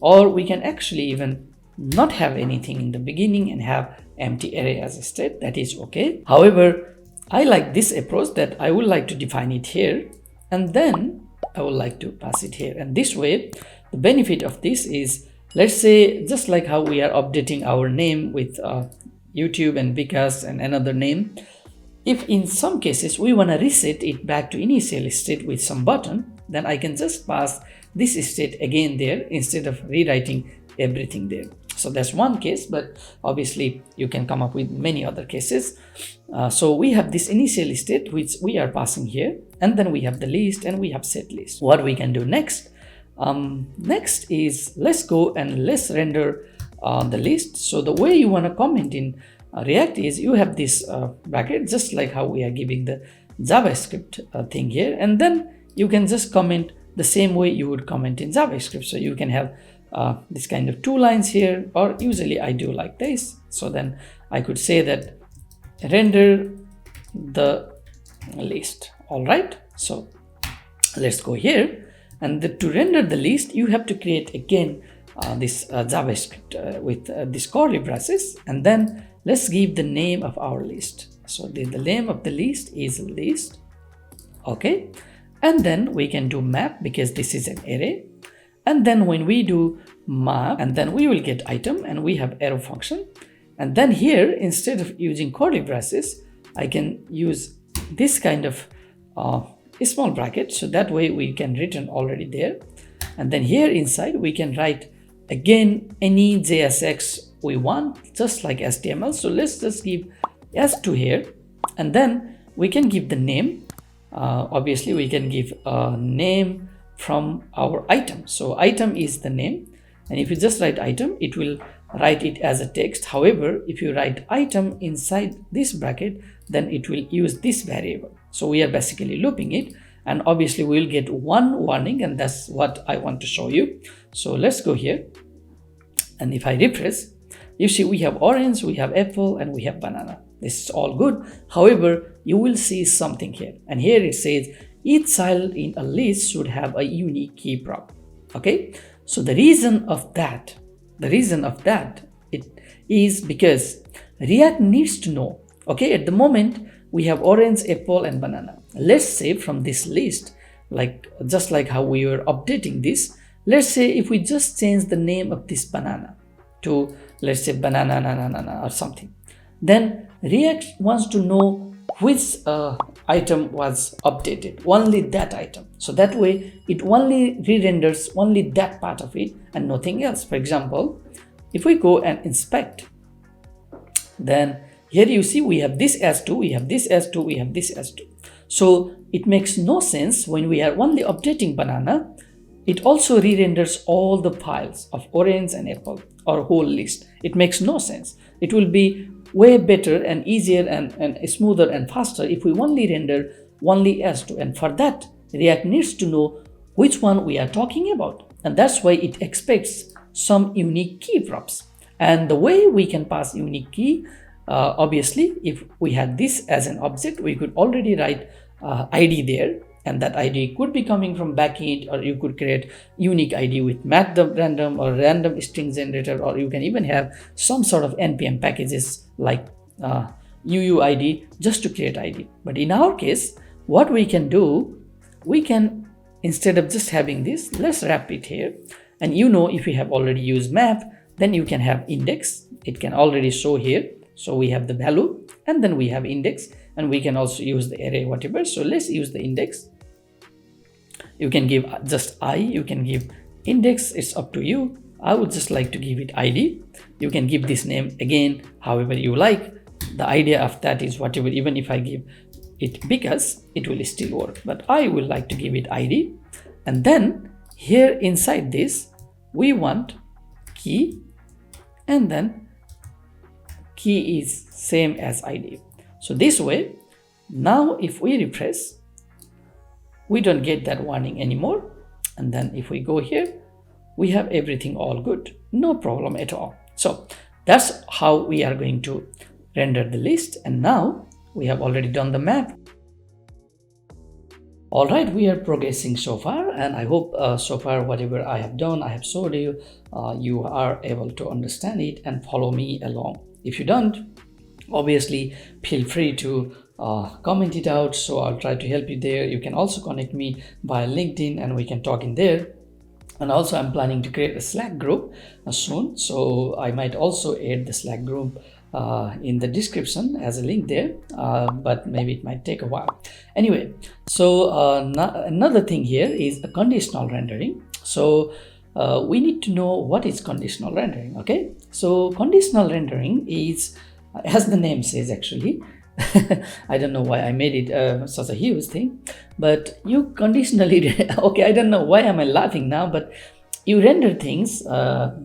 [SPEAKER 1] Or we can actually even not have anything in the beginning and have empty array as a state. That is okay. However, I like this approach, that I would like to define it here, and then I would like to pass it here. And this way, the benefit of this is, let's say, just like how we are updating our name with YouTube and Vikas and another name, if in some cases we want to reset it back to initial state with some button, then I can just pass this state again there instead of rewriting everything there. So that's one case, but obviously you can come up with many other cases. So we have this initial state which we are passing here, and then we have the list and we have set list. What we can do next? Next is, let's go and let's render the list. So the way you want to comment in React is, you have this bracket, just like how we are giving the JavaScript thing here, and then you can just comment the same way you would comment in JavaScript. So you can have this kind of 2 lines here, or usually I do like this. So then I could say that render the list. All right, so let's go here, and to render the list, you have to create again this JavaScript with this curly braces, and then let's give the name of our list. So the name of the list is list. Okay, and then we can do map, because this is an array. And then when we do map, and then we will get item, and we have arrow function. And then here, instead of using curly braces, I can use this kind of small bracket. So that way we can return already there. And then here inside, we can write again any JSX we want, just like HTML. So let's just give S2 here, and then we can give the name. Obviously, we can give a name from our item. So item is the name, and if you just write item, it will write it as a text. However, if you write item inside this bracket, then it will use this variable. So we are basically looping it, and obviously we will get one warning, and that's what I want to show you. So let's go here, and if I refresh, you see we have orange, we have apple, and we have banana. This is all good. However, you will see something here, and here it says each child in a list should have a unique key prop. Okay, so the reason of that it is because React needs to know. Okay, at the moment we have orange, apple, and banana. Let's say from this list, just like how we were updating this, let's say if we just change the name of this banana to, let's say, banana or something, then React wants to know which item was updated, only that item. So that way it only re-renders only that part of it and nothing else. For example, if we go and inspect, then here you see we have this S2, we have this S2, we have this S2. So it makes no sense when we are only updating banana, it also re-renders all the files of orange and apple or whole list. It makes no sense. It will be way better and easier and smoother and faster if we only render only S2. And for that, React needs to know which one we are talking about. And that's why it expects some unique key props. And the way we can pass unique key, obviously, if we had this as an object, we could already write ID there. And that ID could be coming from backend, or you could create unique ID with random or random string generator, or you can even have some sort of npm packages like UUID just to create ID. But in our case, what we can do, we can, instead of just having this, let's wrap it here. And if you have already used map, then you can have index. It can already show here. So we have the value and then we have index, and we can also use the array whatever. So let's use the index. You can give just I, you can give index, it's up to you. I would just like to give it ID. You can give this name again however you like. The idea of that is whatever, even if I give it because, it will still work, but I will like to give it ID. And then here inside this we want key, and then key is same as ID. So this way, now if we refresh, we don't get that warning anymore. And then if we go here, we have everything all good, no problem at all. So that's how we are going to render the list. And now we have already done the map. All right, we are progressing so far, and I hope so far whatever I have done, I have showed you, you are able to understand it and follow me along. If you don't, obviously feel free to comment it out, so I'll try to help you there. You can also connect me via LinkedIn and we can talk in there. And also I'm planning to create a Slack group soon, so I might also add the Slack group in the description as a link there, but maybe it might take a while. Anyway, so another thing here is a conditional rendering. So we need to know what is conditional rendering. Okay, so conditional rendering is, as the name says actually, I don't know why I made it such a huge thing, but you conditionally okay, I don't know why am I laughing now, but you render things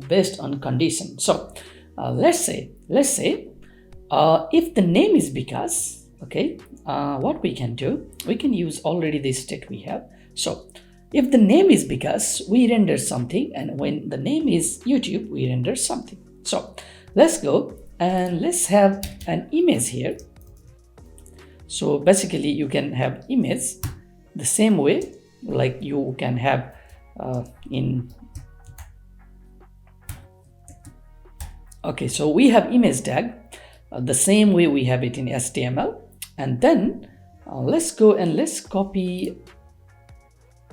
[SPEAKER 1] based on condition. So let's say if the name is because, okay, what we can do, we can use already this state we have. So if the name is because, we render something, and when the name is YouTube, we render something. So let's go and let's have an image here. So basically you can have image the same way like you can have in, okay, so we have image tag the same way we have it in HTML. And then let's go and let's copy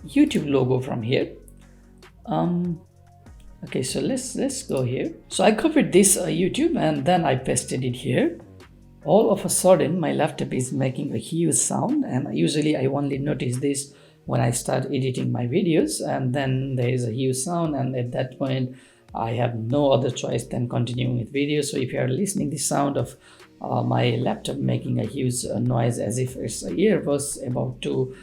[SPEAKER 1] YouTube logo from here. Okay, so let's go here. So I copied this YouTube and then I pasted it here. All of a sudden my laptop is making a huge sound, and usually I only notice this when I start editing my videos, and then there is a huge sound, and at that point I have no other choice than continuing with videos. So if you are listening the sound of my laptop making a huge noise as if it's a earbus about to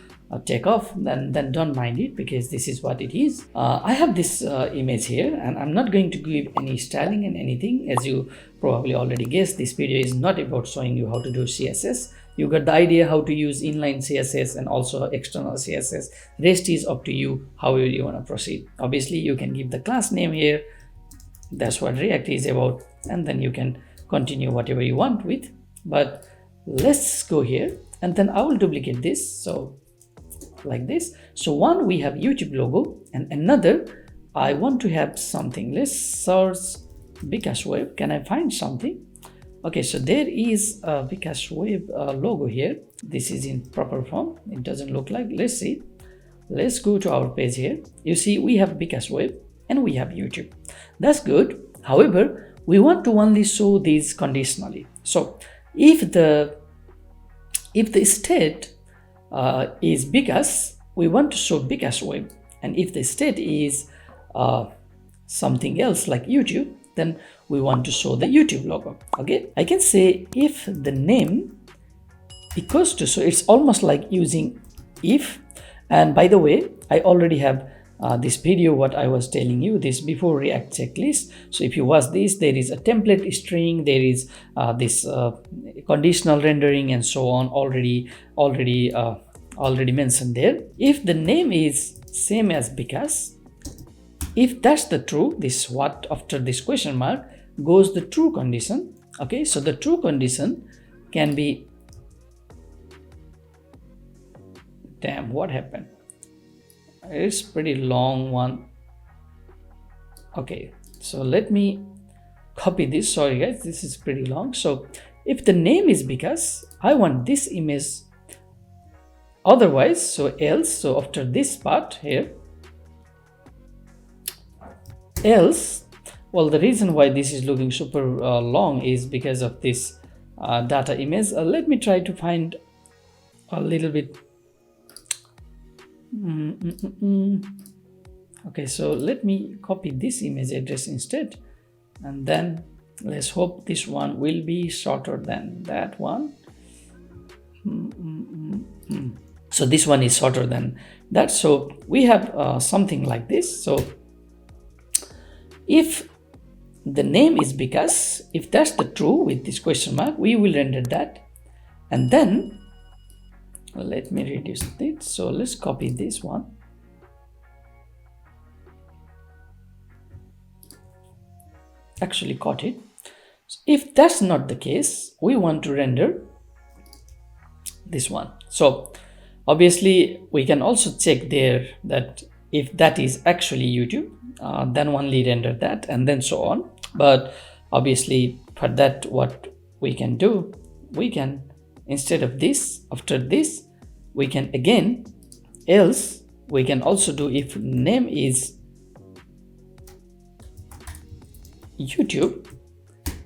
[SPEAKER 1] take off, then don't mind it, because this is what it is. I have this image here, and I'm not going to give any styling and anything. As you probably already guessed, this video is not about showing you how to do CSS. You got the idea how to use inline CSS and also external CSS. Rest is up to you, however you want to proceed. Obviously you can give the class name here, that's what React is about, and then you can continue whatever you want with. But let's go here, and then I will duplicate this, so like this. So one, we have YouTube logo, and another, I want to have something. Let's search Bikash Web. Can I find something? Okay, so there is a Bikash Web logo here. This is in proper form. It doesn't look like, let's see. Let's go to our page here. You see we have Bikash Web and we have YouTube. That's good. However, we want to only show these conditionally. So if the state is because, we want to show Bikash Web, and if the state is something else like YouTube, then we want to show the YouTube logo. Okay, I can say if the name equals to, so it's almost like using if. And by the way, I already have this video what I was telling you this before React checklist. So if you watch this, there is a template string, there is this conditional rendering and so on already mentioned there. If the name is same as because, if that's the true, this what after this question mark goes the true condition. Okay, so the true condition can be, damn, what happened? It's pretty long one. Okay, so let me copy this. Sorry guys, this is pretty long. So if the name is because, I want this image otherwise, so else, so after this part here, else Well, the reason why this is looking super long is because of this data image. Let me try to find a little bit. Okay, so let me copy this image address instead, and then let's hope this one will be shorter than that one. So this one is shorter than that, so we have something like this. So if the name is because, if that's the true with this question mark, we will render that. And then let me reduce it. So let's copy this one. Actually caught it. If that's not the case, we want to render this one. So obviously we can also check there that if that is actually YouTube, then only render that, and then so on. But obviously for that, what we can do, we can, instead of this, after this, we can again, else we can also do if name is YouTube,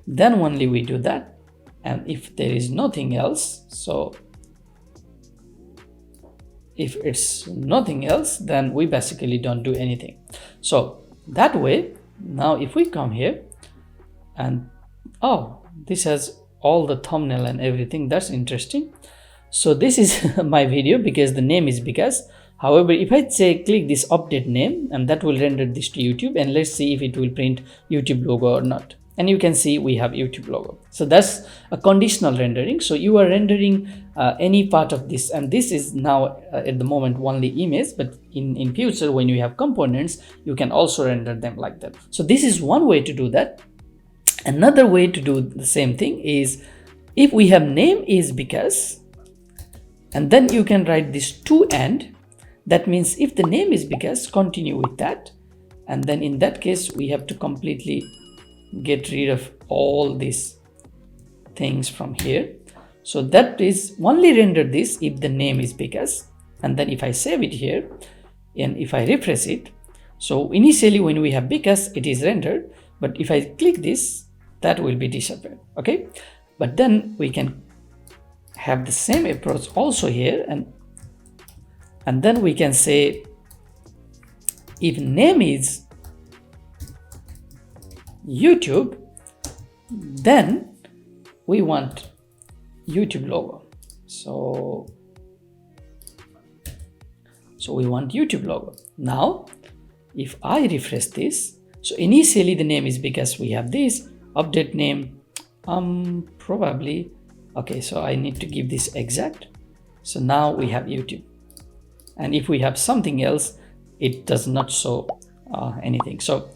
[SPEAKER 1] then only we do that. And if there is nothing else, so if it's nothing else, then we basically don't do anything. So that way, now if we come here and this has all the thumbnail and everything, that's interesting. So this is my video because the name is because. However, if I say click this update name, and that will render this to YouTube, and let's see if it will print YouTube logo or not. And you can see we have YouTube logo. So that's a conditional rendering. So you are rendering any part of this, and this is now at the moment only image, but in future when you have components, you can also render them like that. So this is one way to do that. Another way to do the same thing is if we have name is because, and then you can write this to end. That means if the name is because, continue with that. And then in that case, we have to completely get rid of all these things from here. So that is only render this if the name is because. And then if I save it here, and if I refresh it, so initially when we have because, it is rendered. But if I click this, that will be disappeared. Okay. But then we can have the same approach also here, and then we can say if name is YouTube, then we want YouTube logo. So we want YouTube logo. Now if I refresh this, so initially the name is because we have this update name, probably, okay, so I need to give this exact. So now we have YouTube. And if we have something else, it does not show anything. So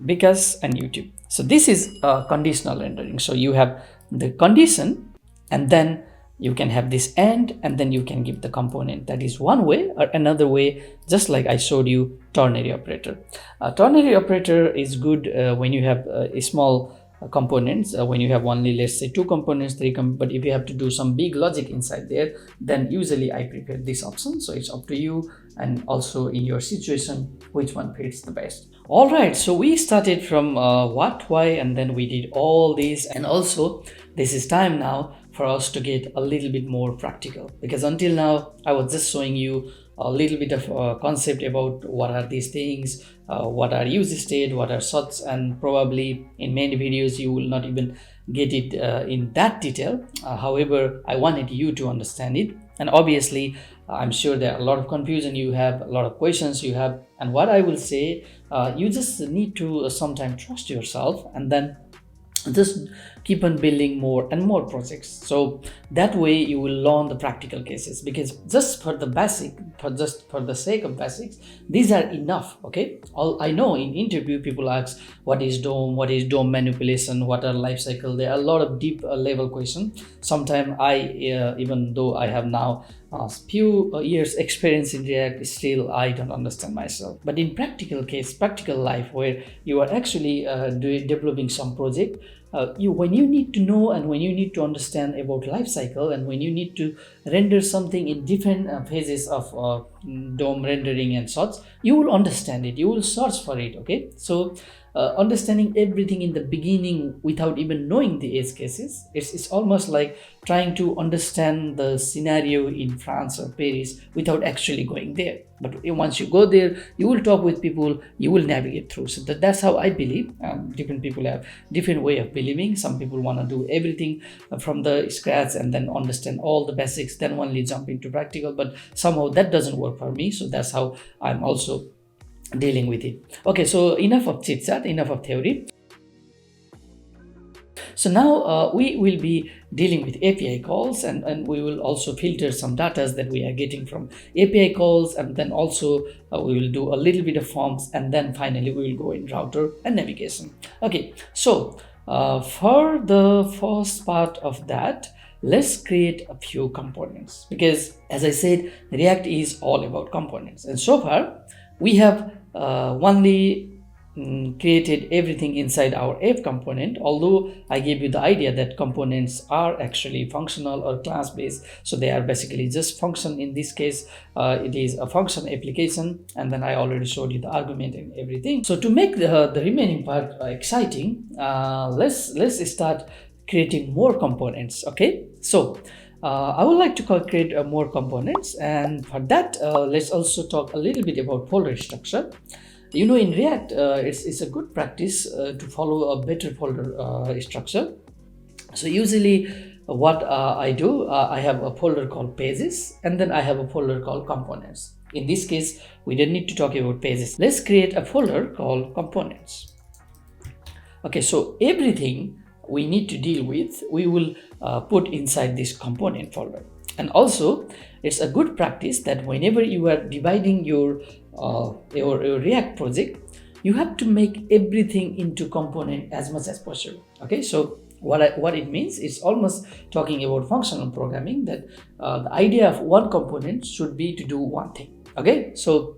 [SPEAKER 1] because and YouTube. So this is conditional rendering. So you have the condition, and then you can have this and then you can give the component. That is one way. Or another way, just like I showed you, ternary operator. Ternary operator is good when you have a small components, when you have only, let's say, 2 components, 3 but if you have to do some big logic inside there, then usually I prepare this option. So it's up to you, and also in your situation, which one fits the best. All right, so we started from what, why, and then we did all this. And also this is time now for us to get a little bit more practical, because until now I was just showing you a little bit of concept about what are these things, what are useState, what are sorts, and probably in many videos you will not even get it in that detail. However, I wanted you to understand it, and obviously I'm sure there are a lot of confusion you have, a lot of questions you have, and what I will say, you just need to sometimes trust yourself, and then just keep on building more and more projects. So that way you will learn the practical cases, because just for the basic, for the sake of basics, these are enough. Okay, I know in interview people ask what is DOM, what is DOM manipulation, what are life cycle. There are a lot of deep level questions. Sometimes I even though I have now few years experience in React, still I don't understand myself. But in practical case, practical life, where you are actually developing some project, when you need to know and when you need to understand about life cycle, and when you need to render something in different phases of DOM rendering and such, you will understand it, you will search for it. Okay, so understanding everything in the beginning without even knowing the edge cases. It's almost like trying to understand the scenario in France or Paris without actually going there. But once you go there, you will talk with people, you will navigate through. So that's how I believe. Different people have different way of believing. Some people want to do everything from the scratch and then understand all the basics, then only jump into practical. But somehow that doesn't work for me. So that's how I'm also dealing with it. Okay, so enough of chit chat, enough of theory. So now we will be dealing with API calls, and we will also filter some data that we are getting from API calls, and then also we will do a little bit of forms, and then finally we will go in router and navigation. Okay, so for the first part of that, let's create a few components, because as I said, React is all about components, and so far we have only created everything inside our app component, although I gave you the idea that components are actually functional or class based, so they are basically just function. In this case it is a function application, and then I already showed you the argument and everything. So to make the remaining part exciting, let's start creating more components. Okay, so I would like to create more components, and for that let's also talk a little bit about folder structure. You know, in React, it's a good practice to follow a better folder structure. So usually what I do, I have a folder called pages, and then I have a folder called components. In this case, we don't need to talk about pages. Let's create a folder called components. Okay, so everything we need to deal with, we will put inside this component folder. And also, it's a good practice that whenever you are dividing your React project, you have to make everything into component as much as possible. Okay, so what it means is almost talking about functional programming, that the idea of one component should be to do one thing. Okay, so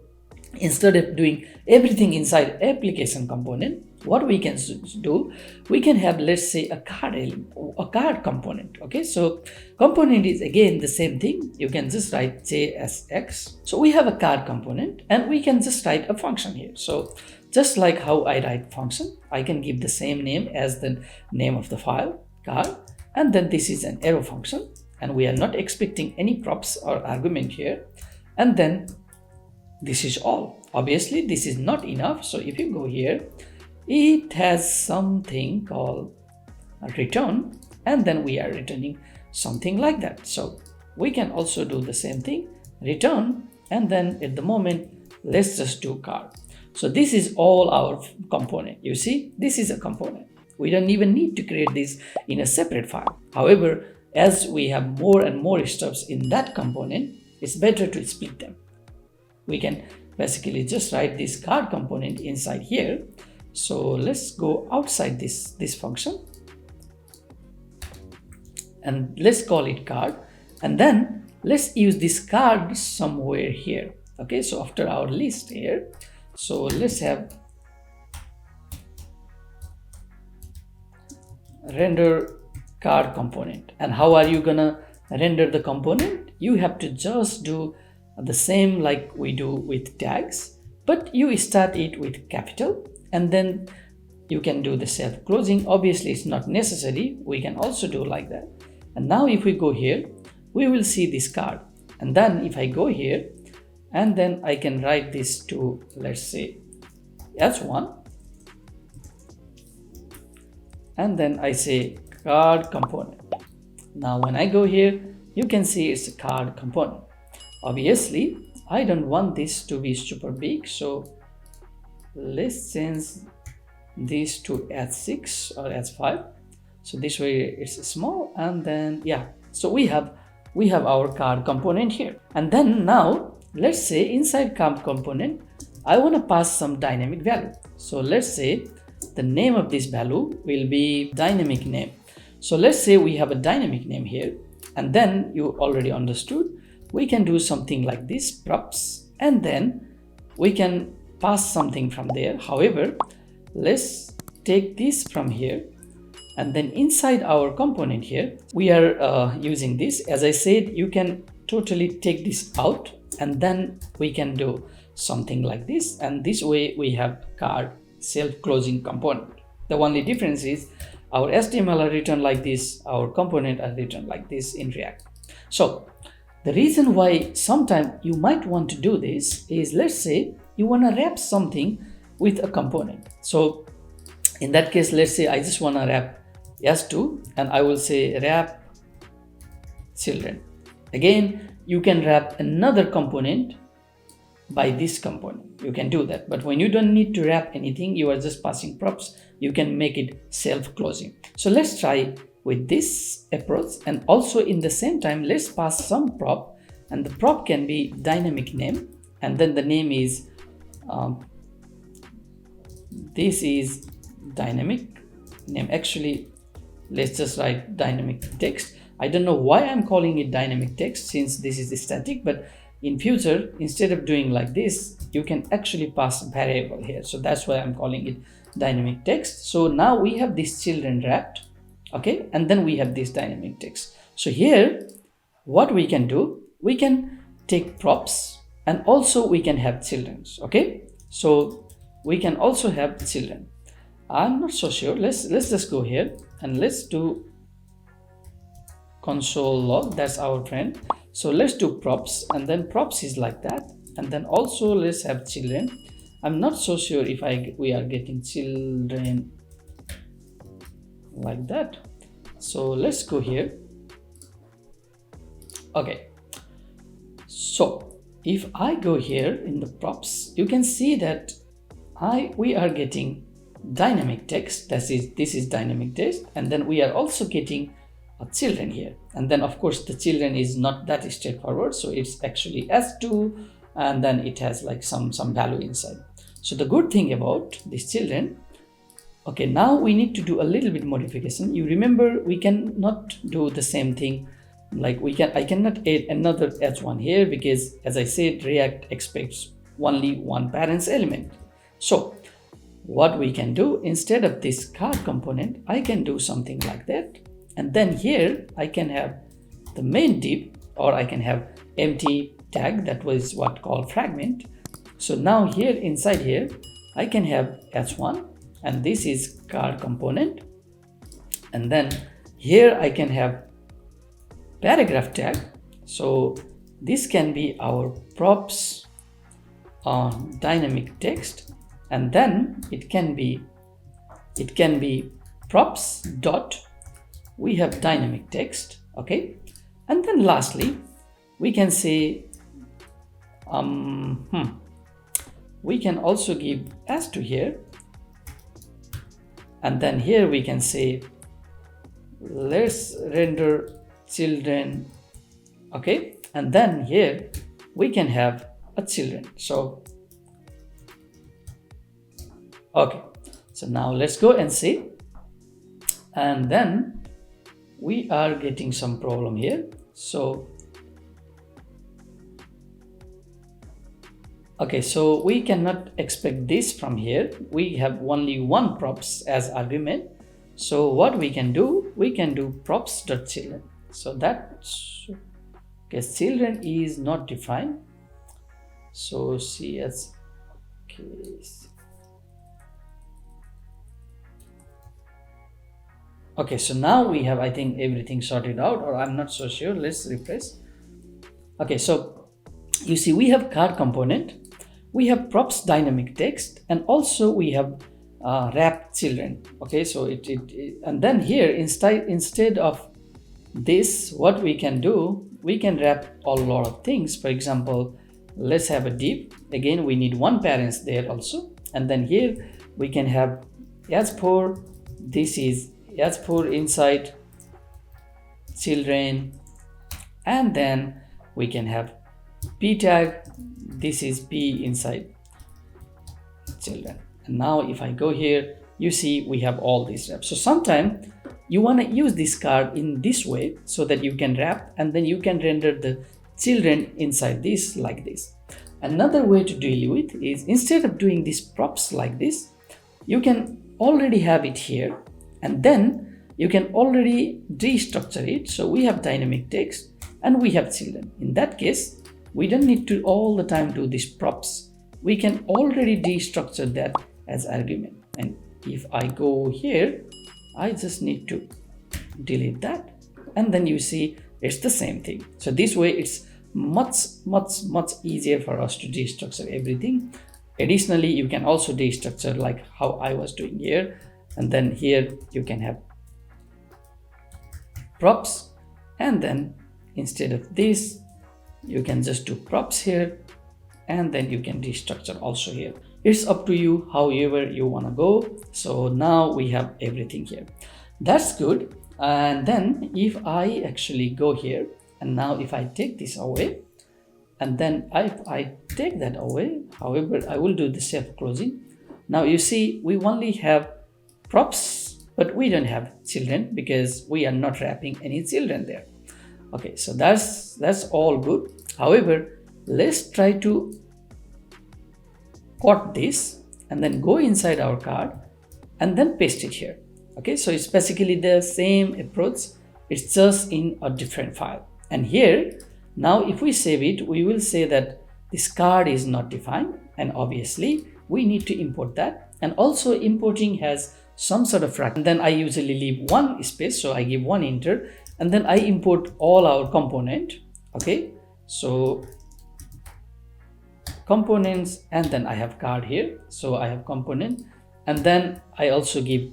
[SPEAKER 1] instead of doing everything inside application component, what we can do, we can have, let's say, a card component. Okay, so component is again the same thing. You can just write JSX. So we have a card component, and we can just write a function here. So just like how I write function, I can give the same name as the name of the file, card, and then this is an arrow function, and we are not expecting any props or argument here, and then this is all. Obviously this is not enough, so if you go here, it has something called a return, and then we are returning something like that. So we can also do the same thing, return, and then at the moment let's just do card. So this is all our component. You see, this is a component. We don't even need to create this in a separate file. However, as we have more and more steps in that component, it's better to split them. We can basically just write this card component inside here. So let's go outside this function, and let's call it card, and then let's use this card somewhere here. Okay, so after our list here, so let's have render card component. And how are you gonna render the component? You have to just do the same like we do with tags, but you start it with capital, and then you can do the self-closing. Obviously it's not necessary, we can also do like that. And now if we go here, we will see this card, and then if I go here, and then I can write this to, let's say, S1, and then I say card component. Now when I go here, you can see it's a card component. Obviously I don't want this to be super big, so let's change this to H6 or H5, so this way it's small, and then yeah, so we have our card component here. And then now let's say inside card component I want to pass some dynamic value. So let's say the name of this value will be dynamic name. So let's say we have a dynamic name here, and then you already understood we can do something like this, props, and then we can pass something from there. However, let's take this from here, and then inside our component here we are using this. As I said, you can totally take this out, and then we can do something like this, and this way we have card self-closing component. The only difference is our HTML are written like this, our component are written like this in React. So the reason why sometimes you might want to do this is, let's say you want to wrap something with a component. So in that case, let's say I just want to wrap S2 and I will say wrap children. Again, you can wrap another component by this component. You can do that, but when you don't need to wrap anything, you are just passing props, you can make it self-closing. So let's try with this approach, and also in the same time let's pass some prop, and the prop can be dynamic name, and then the name is this is dynamic name. Actually, let's just write dynamic text. I don't know why I'm calling it dynamic text since this is static, but in future, instead of doing like this, you can actually pass a variable here. So that's why I'm calling it dynamic text. So now we have this children wrapped, okay, and then we have this dynamic text. So here, what we can do, we can take props, and also we can have children's, okay. So we can also have children. I'm not so sure. Let's just go here and let's do console log. That's our friend. So let's do props, and then props is like that, and then also let's have children. I'm not so sure if we are getting children like that. So let's go here. Okay, so if I go here in the props, you can see that we are getting dynamic text. This is dynamic text, and then we are also getting children here, and then of course the children is not that straightforward, so it's actually S2, and then it has like some value inside. So the good thing about these children, okay, now we need to do a little bit modification. You remember we cannot do the same thing, like I cannot add another h1 here, because as I said, React expects only one parents element. So what we can do, instead of this card component, I can do something like that. And then here I can have the main div, or I can have empty tag, that was what called fragment. So now here inside here I can have h1, and this is card component, and then here I can have paragraph tag. So this can be our props on dynamic text, and then it can be props dot, we have dynamic text, okay, and then lastly we can say we can also give s2 here, and then here we can say let's render children, okay, and then here we can have a children. So okay, so now let's go and see, and then we are getting some problem here. So okay, so we cannot expect this from here. We have only one props as argument. So what we can do props.children. So that's okay, children is not defined. So CS case. Okay, so now we have, I think, everything sorted out, or I'm not so sure. Let's refresh. Okay, so you see we have card component, we have props dynamic text, and also we have wrap children. Okay, so and then here instead of this, what we can do, we can wrap a lot of things. For example, let's have a div. Again, we need one parents there also, and then here we can have as4, this is as4 inside children, and then we can have p tag, this is p inside children. And now if I go here, you see we have all these wraps. So sometimes you want to use this card in this way so that you can wrap, and then you can render the children inside this like this. Another way to deal with is, instead of doing these props like this, you can already have it here, and then you can already destructure it. So we have dynamic text and we have children. In that case, we don't need to all the time do these props. We can already destructure that as argument. And if I go here, I just need to delete that, and then you see it's the same thing. So this way it's much easier for us to destructure everything. Additionally, you can also destructure like how I was doing here, and then here you can have props, and then instead of this you can just do props here, and then you can destructure also here. It's up to you however you want to go. So now we have everything here. That's good. And then if I actually go here, and now if I take this away, and then I take that away, however I will do the self closing. Now you see we only have props, but we don't have children because we are not wrapping any children there. Okay, so that's all good. However, let's try to cut this and then go inside our card and then paste it here. Okay, so it's basically the same approach, it's just in a different file. And here now if we save it, we will say that this card is not defined, and obviously we need to import that. And also importing has some sort of fraction. And then I usually leave one space, so I give one enter, and then I import all our component. Okay, so components, and then I have card here, so I have component, and then I also give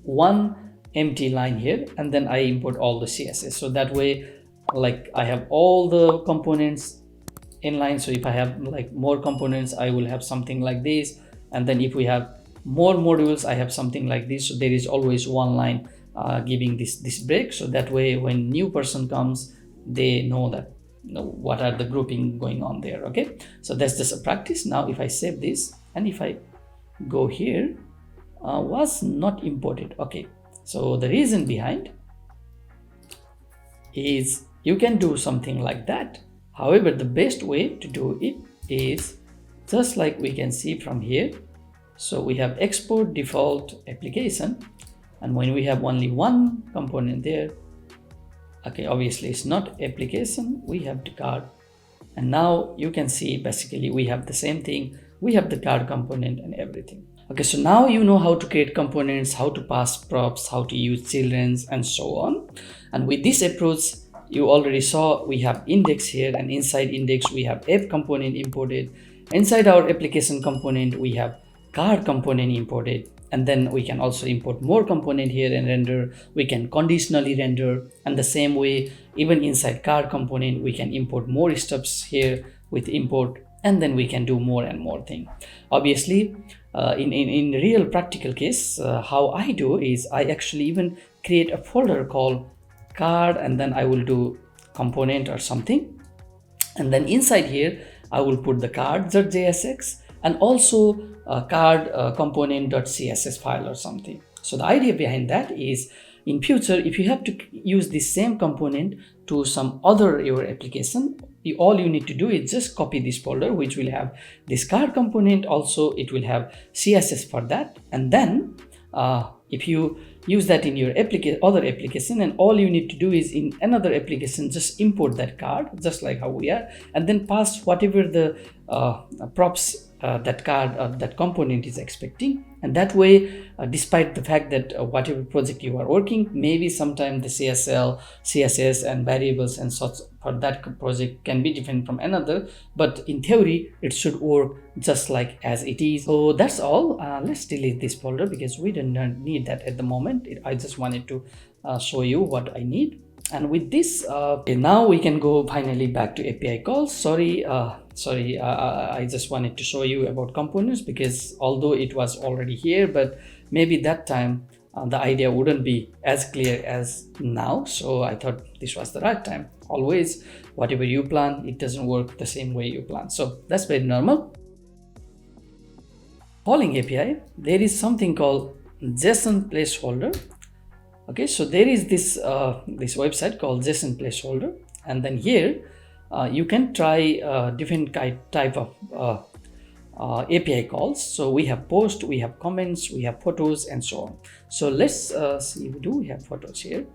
[SPEAKER 1] one empty line here, and then I import all the CSS. So that way like I have all the components in line. So if I have like more components, I will have something like this, and then if we have more modules, I have something like this. So there is always one line giving this break, so that way when new person comes, they know that what are the grouping going on there. Okay, so that's just a practice. Now if I save this, and if I go here, was not imported. Okay, so the reason behind is you can do something like that. However, the best way to do it is just like we can see from here. So we have export default application, and when we have only one component there, okay, obviously it's not application, we have the card. And now you can see basically we have the same thing, we have the card component and everything. Okay, so now you know how to create components, how to pass props, how to use children's, and so on. And with this approach, you already saw we have index here, and inside index we have app component imported. Inside our application component we have card component imported, and then we can also import more component here and render. We can conditionally render, and the same way even inside card component we can import more stuffs here with import, and then we can do more and more thing. Obviously in real practical case, how I do is I actually even create a folder called card, and then I will do component or something, and then inside here I will put the card.jsx and also card component.css file or something. So the idea behind that is in future if you have to use the same component to some other your application, all you need to do is just copy this folder which will have this card component, also it will have CSS for that, and then if you use that in your other application, and all you need to do is in another application just import that card just like how we are, and then pass whatever the props that card that component is expecting. And that way despite the fact that whatever project you are working, maybe sometime the CSS and variables and such for that project can be different from another, but in theory it should work just like as it is. So that's all. Let's delete this folder because we don't need that at the moment. I just wanted to show you what I need. And with this now we can go finally back to API calls. Sorry, I just wanted to show you about components because although it was already here, but maybe that time the idea wouldn't be as clear as now. So I thought this was the right time. Always whatever you plan, it doesn't work the same way you plan, so that's very normal. Calling API, there is something called JSON placeholder. Okay, so there is this this website called JSON placeholder, and then here you can try different type of API calls. So we have post, we have comments, we have photos, and so on. So let's see, do we have photos here?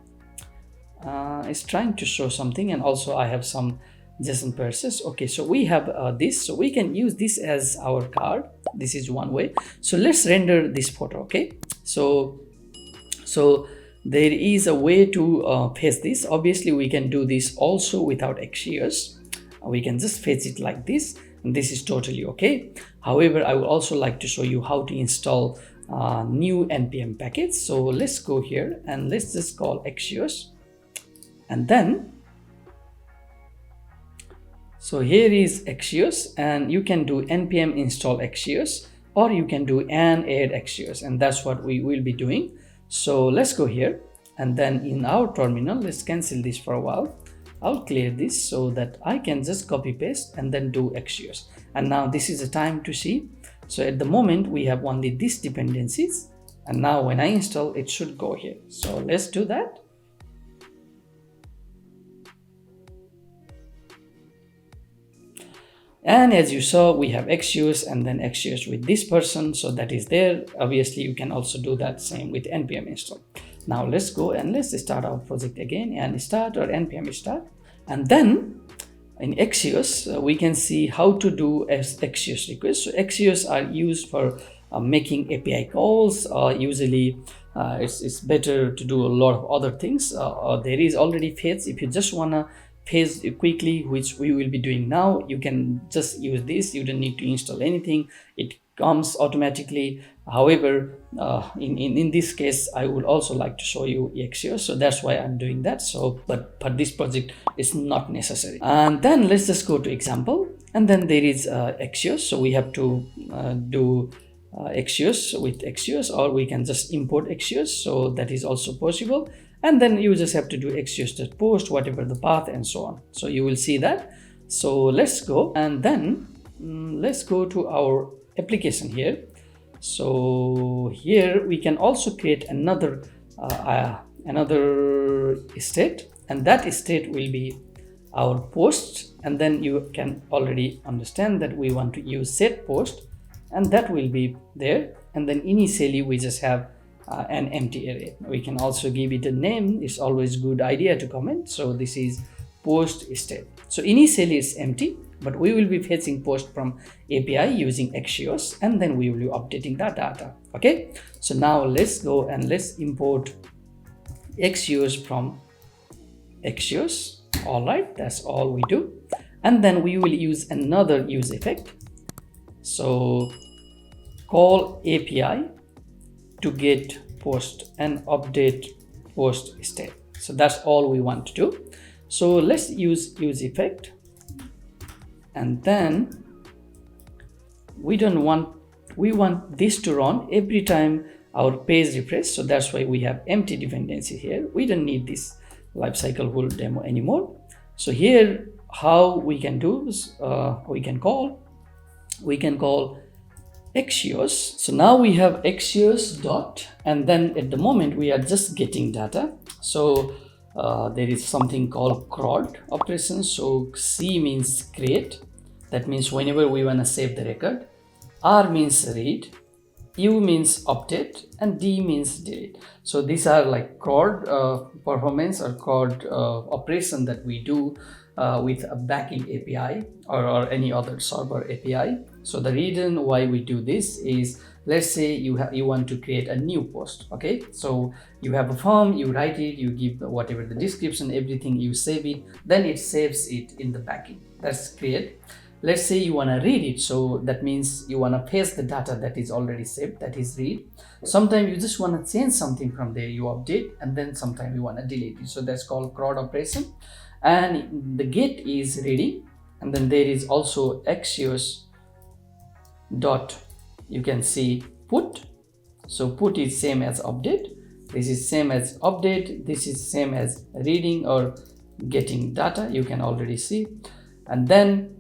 [SPEAKER 1] It's trying to show something, and also I have some JSON process. Okay, so we have this, so we can use this as our card. This is one way. So let's render this photo. Okay, so there is a way to fetch this. Obviously we can do this also without Axios. We can just fetch it like this, and this is totally okay. However, I would also like to show you how to install new npm package. So let's go here and let's just call Axios, and then so here is Axios, and you can do npm install Axios, or you can do add Axios, and that's what we will be doing. So let's go here, and then in our terminal, let's cancel this for a while. I'll clear this so that I can just copy paste and then do Axios. And now this is the time to see. So at the moment we have only these dependencies, and now when I install, it should go here. So let's do that. And as you saw, we have Axios and then Axios with this person, so that is there. Obviously you can also do that same with npm install. Now let's go and let's start our project again, and start or npm start, and then in Axios we can see how to do Axios requests. So Axios are used for making API calls. Usually it's better to do a lot of other things. There is already fetch. If you just wanna fetch quickly, which we will be doing now, you can just use this. You don't need to install anything, it comes automatically. However, in this case, I would also like to show you Axios, so that's why I'm doing that. So but for this project it's not necessary. And then let's just go to example, and then there is Axios. So we have to do Axios with Axios, or we can just import Axios, so that is also possible. And then you just have to do Axios.post, whatever the path and so on. So you will see that. So let's go, and then let's go to our application here. So here we can also create another state, and that state will be our post. And then you can already understand that we want to use set post, and that will be there. And then initially we just have an empty array. We can also give it a name. It's always good idea to comment. So this is post state. So initially it's empty, but we will be fetching post from API using Axios, and then we will be updating that data. Okay, so now let's go and let's import Axios from Axios. All right, that's all we do. And then we will use another useEffect. So call API to get post and update post state. So that's all we want to do. So let's use useEffect, and then we want this to run every time our page refresh. So that's why we have empty dependency here. We don't need this lifecycle whole demo anymore. So here how we can do is we can call Axios. So now we have Axios dot, and then at the moment we are just getting data. So there is something called CROD operation. So C means create, that means whenever we want to save the record. R means read, U means update, and D means delete. So these are like CROD performance or CROD operation that we do with a backend API or any other server API. So the reason why we do this is, let's say you want to create a new post. Okay, so you have a form, you write it, you give whatever the description, everything, you save it, then it saves it in the backend. That's create. Let's say you want to read it, so that means you want to paste the data that is already saved, that is read. Sometimes you just want to change something from there, you update, and then sometimes you want to delete it. So that's called CROD operation. And the get is reading, and then there is also Axios dot, you can see put. So put is same as update, this is same as update, this is same as reading or getting data, you can already see. And then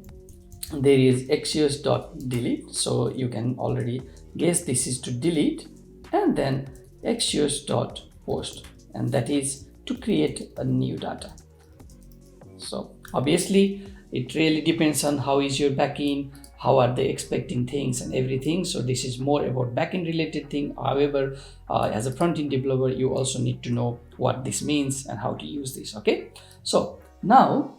[SPEAKER 1] there is Axios dot delete, so you can already guess this is to delete. And then Axios dot post, and that is to create a new data. So obviously it really depends on how is your backend, how are they expecting things and everything. So this is more about backend related thing. However, as a front-end developer, you also need to know what this means and how to use this. Okay, so now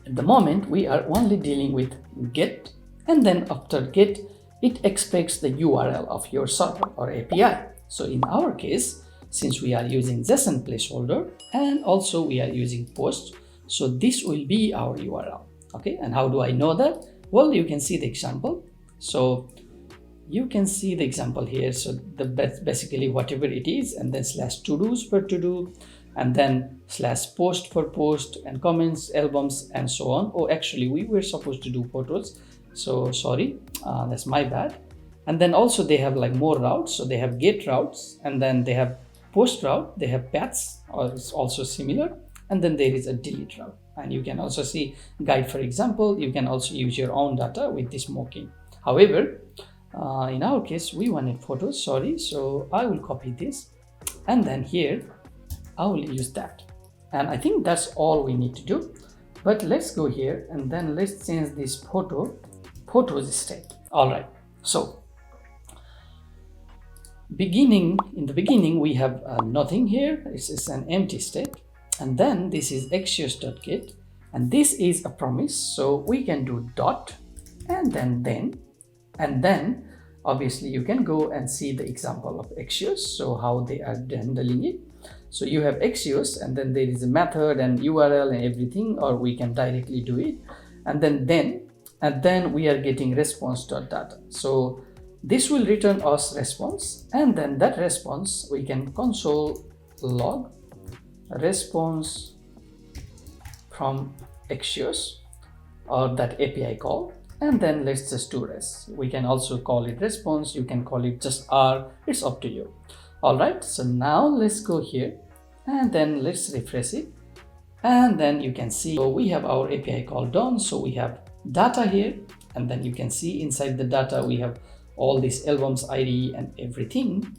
[SPEAKER 1] At the moment, we are only dealing with get, and then after get, it expects the URL of your server or API. So in our case, since we are using JSON placeholder and also we are using post, so this will be our URL. Okay, and how do I know that? Well, you can see the example. So you can see the example here. So the basically whatever it is, and then slash to-dos for to-do, and then slash post for post, and comments, albums, and so on. Oh, actually we were supposed to do photos, so sorry, that's my bad. And then also they have like more routes. So they have get routes, and then they have post route, they have paths, or it's also similar, and then there is a delete route. And you can also see guide, for example. You can also use your own data with this mocking. However, in our case, we wanted photos, sorry. So I will copy this, and then here I will use that. And I think that's all we need to do. But let's go here, and then let's change this photos state. All right. So in the beginning, we have nothing here. It's an empty state. And then this is Axios.get, and this is a promise. So we can do dot, and then obviously you can go and see the example of Axios, so how they are handling it. So you have Axios, and then there is a method and URL and everything, or we can directly do it. And then we are getting response.data. So this will return us response, and then that response we can console log response from Axios, or that API call, and then let's just do res. We can also call it response, you can call it just R, it's up to you. All right, so now let's go here, and then let's refresh it, and then you can see, so we have our API call done. So we have data here, and then you can see inside the data we have all these albums ID and everything,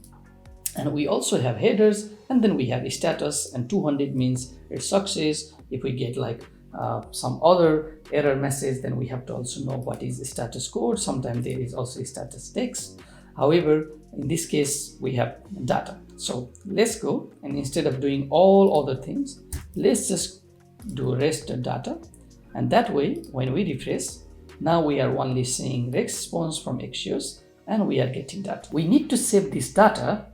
[SPEAKER 1] and we also have headers, and then we have a status, and 200 means it's success. If we get like some other error message, then we have to also know what is the status code. Sometimes there is also a status text. However, in this case we have data. So let's go, and instead of doing all other things, let's just do rest.data, and that way when we refresh, now we are only seeing response from Axios, and we are getting data. We need to save this data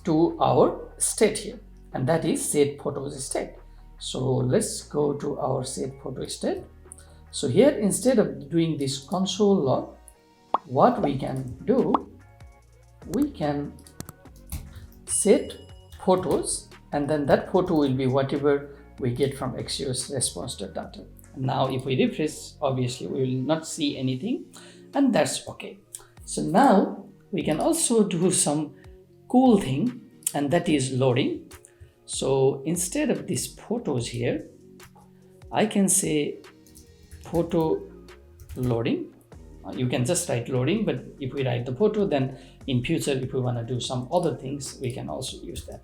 [SPEAKER 1] to our state here, and that is set photos state. So let's go to our set photo state. So here, instead of doing this console log, what we can do, we can set photos, and then that photo will be whatever we get from Axios response.data. Now if we refresh, obviously we will not see anything, and that's okay. So now we can also do some cool thing, and that is loading. So instead of these photos here, I can say photo loading. You can just write loading, but if we write the photo, then in future if we want to do some other things, we can also use that.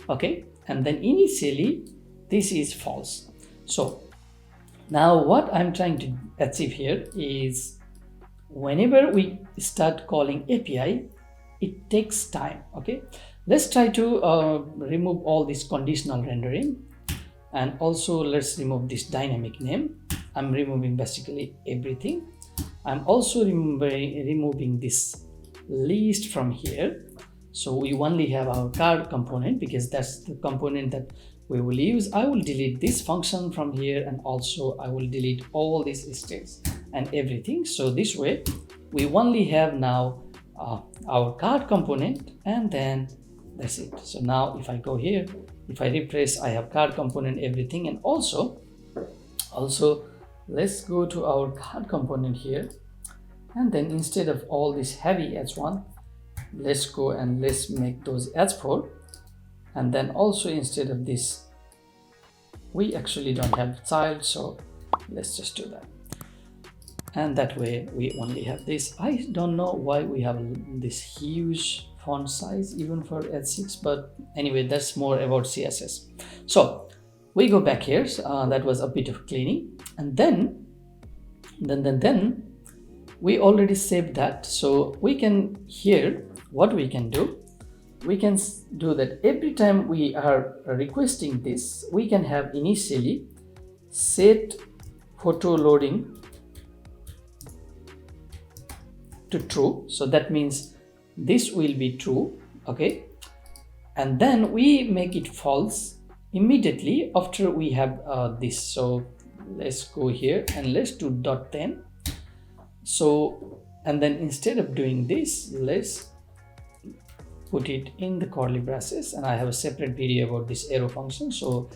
[SPEAKER 1] Okay, and then initially this is false. So now what I'm trying to achieve here is, whenever we start calling API, it takes time. Okay, let's try to remove all this conditional rendering, and also let's remove this dynamic name. I'm removing basically everything. I'm also removing this list from here. So we only have our card component, because that's the component that we will use. I will delete this function from here, and also I will delete all these states and everything. So this way we only have now our card component, and then that's it. So now if I go here, if I refresh, I have card component, everything. And also let's go to our card component here, and then instead of all this heavy h1, let's go and let's make those h4. And then also instead of this, we actually don't have child, so let's just do that. And that way we only have this. I don't know why we have this huge font size even for H6, but anyway, that's more about CSS. So we go back here. That was a bit of cleaning, and then we already saved that. So we can, here what we can do, we can do that every time we are requesting this, we can have initially set photo loading to true, so that means this will be true. Okay, and then we make it false immediately after we have this. So let's go here and let's do .10. So, and then instead of doing this, let's put it in the curly braces, and I have a separate video about this arrow function. So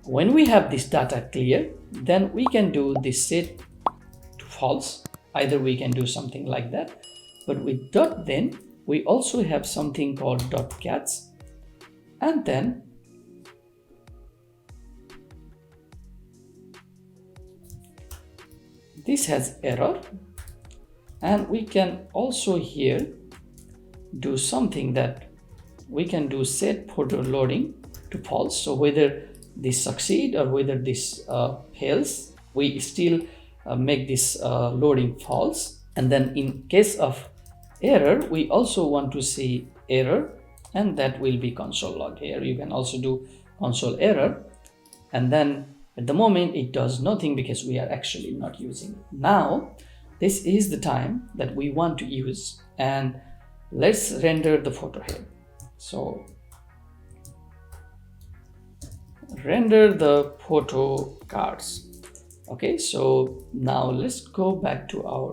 [SPEAKER 1] when we have this data clear, then we can do this set to false. Either we can do something like that, but with .then we also have something called .cats, and then this has error, and we can also here do something that we can do set photo loading to false. So whether this succeed or whether this fails, we still make this loading false. And then in case of error, we also want to see error, and that will be console log. Here you can also do console error, and then at the moment it does nothing because we are actually not using it. Now this is the time that we want to use, and let's render the photo here. So render the photo cards. Okay, so now let's go back to our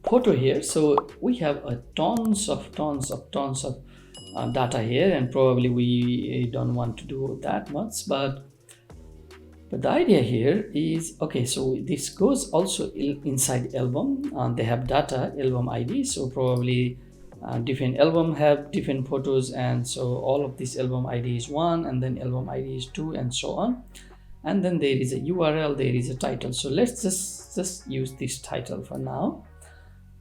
[SPEAKER 1] photo here. So we have a tons of data here, and probably we don't want to do that much, but the idea here is, okay, so this goes also inside album. They have data album ID, so probably different album have different photos, and so all of this album ID is 1, and then album ID is 2, and so on. And then there is a URL, there is a title. So let's just use this title for now,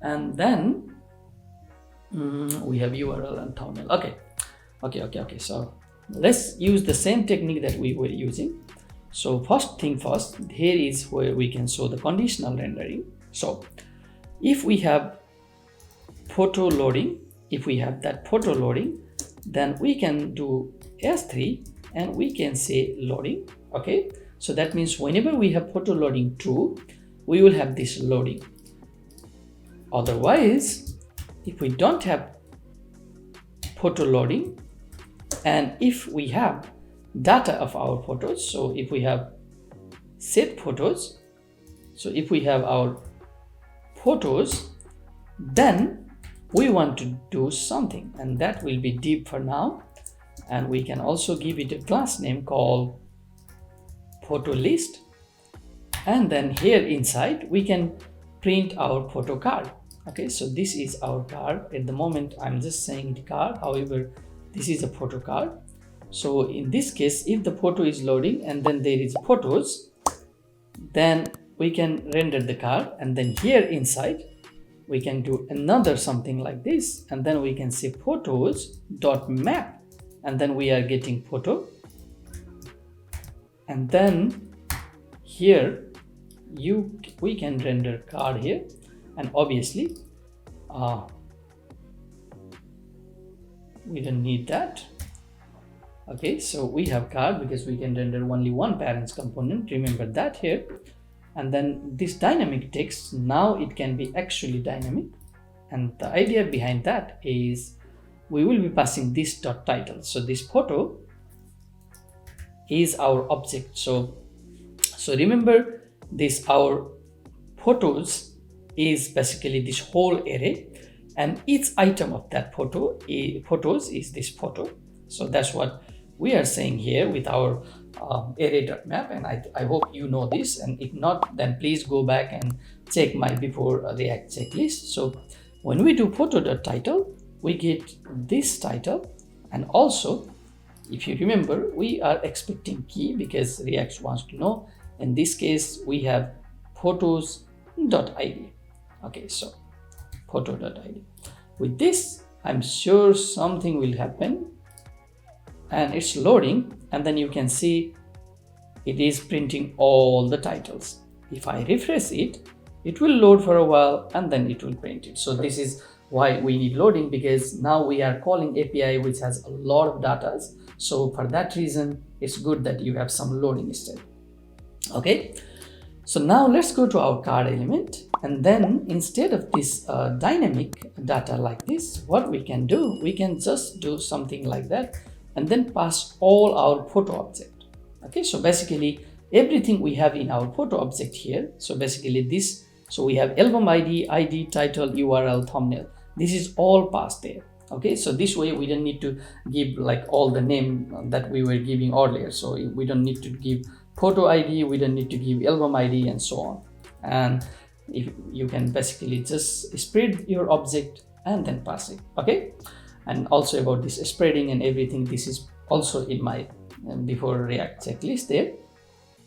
[SPEAKER 1] and then we have URL and thumbnail. Okay, so let's use the same technique that we were using. So first thing first, here is where we can show the conditional rendering. So if we have photo loading, if we have that photo loading, then we can do S3 and we can say loading. Okay, so that means whenever we have photo loading true, we will have this loading. Otherwise, if we don't have photo loading, and if we have data of our photos, so if we have set photos, so if we have our photos, then we want to do something, and that will be div for now, and we can also give it a class name called photo list, and then here inside we can print our photo card. Okay, so this is our card. At the moment I'm just saying it card, however this is a photo card. So in this case, if the photo is loading and then there is photos, then we can render the card, and then here inside we can do another something like this, and then we can say photos.map, and then we are getting photo, and then here we can render card here, and obviously we don't need that. Okay, so we have card because we can render only one parents component, remember that here. And then this dynamic text, now it can be actually dynamic, and the idea behind that is we will be passing this dot title. So this photo is our object. So remember this, our photos is basically this whole array, and each item of that photos is this photo. So that's what we are saying here with our array.map, and I hope you know this, and if not, then please go back and check my before React checklist. So when we do photo.title, we get this title, and also if you remember, we are expecting key because React wants to know. In this case, we have photos.id. Okay, so photo.id. With this, I'm sure something will happen, and it's loading, and then you can see it is printing all the titles. If I refresh it, it will load for a while and then it will print it. So this is why we need loading, because now we are calling API which has a lot of data. So for that reason, it's good that you have some loading instead. Okay, so now let's go to our card element, and then instead of this dynamic data like this, what we can do, we can just do something like that and then pass all our photo object. Okay, so basically everything we have in our photo object here, so basically this, so we have album ID, title, URL, thumbnail, this is all passed there. Okay, so this way we don't need to give like all the name that we were giving earlier, so we don't need to give photo ID, we don't need to give album ID and so on. And if you can basically just spread your object and then pass it. Okay, and also about this spreading and everything, this is also in my before React checklist there.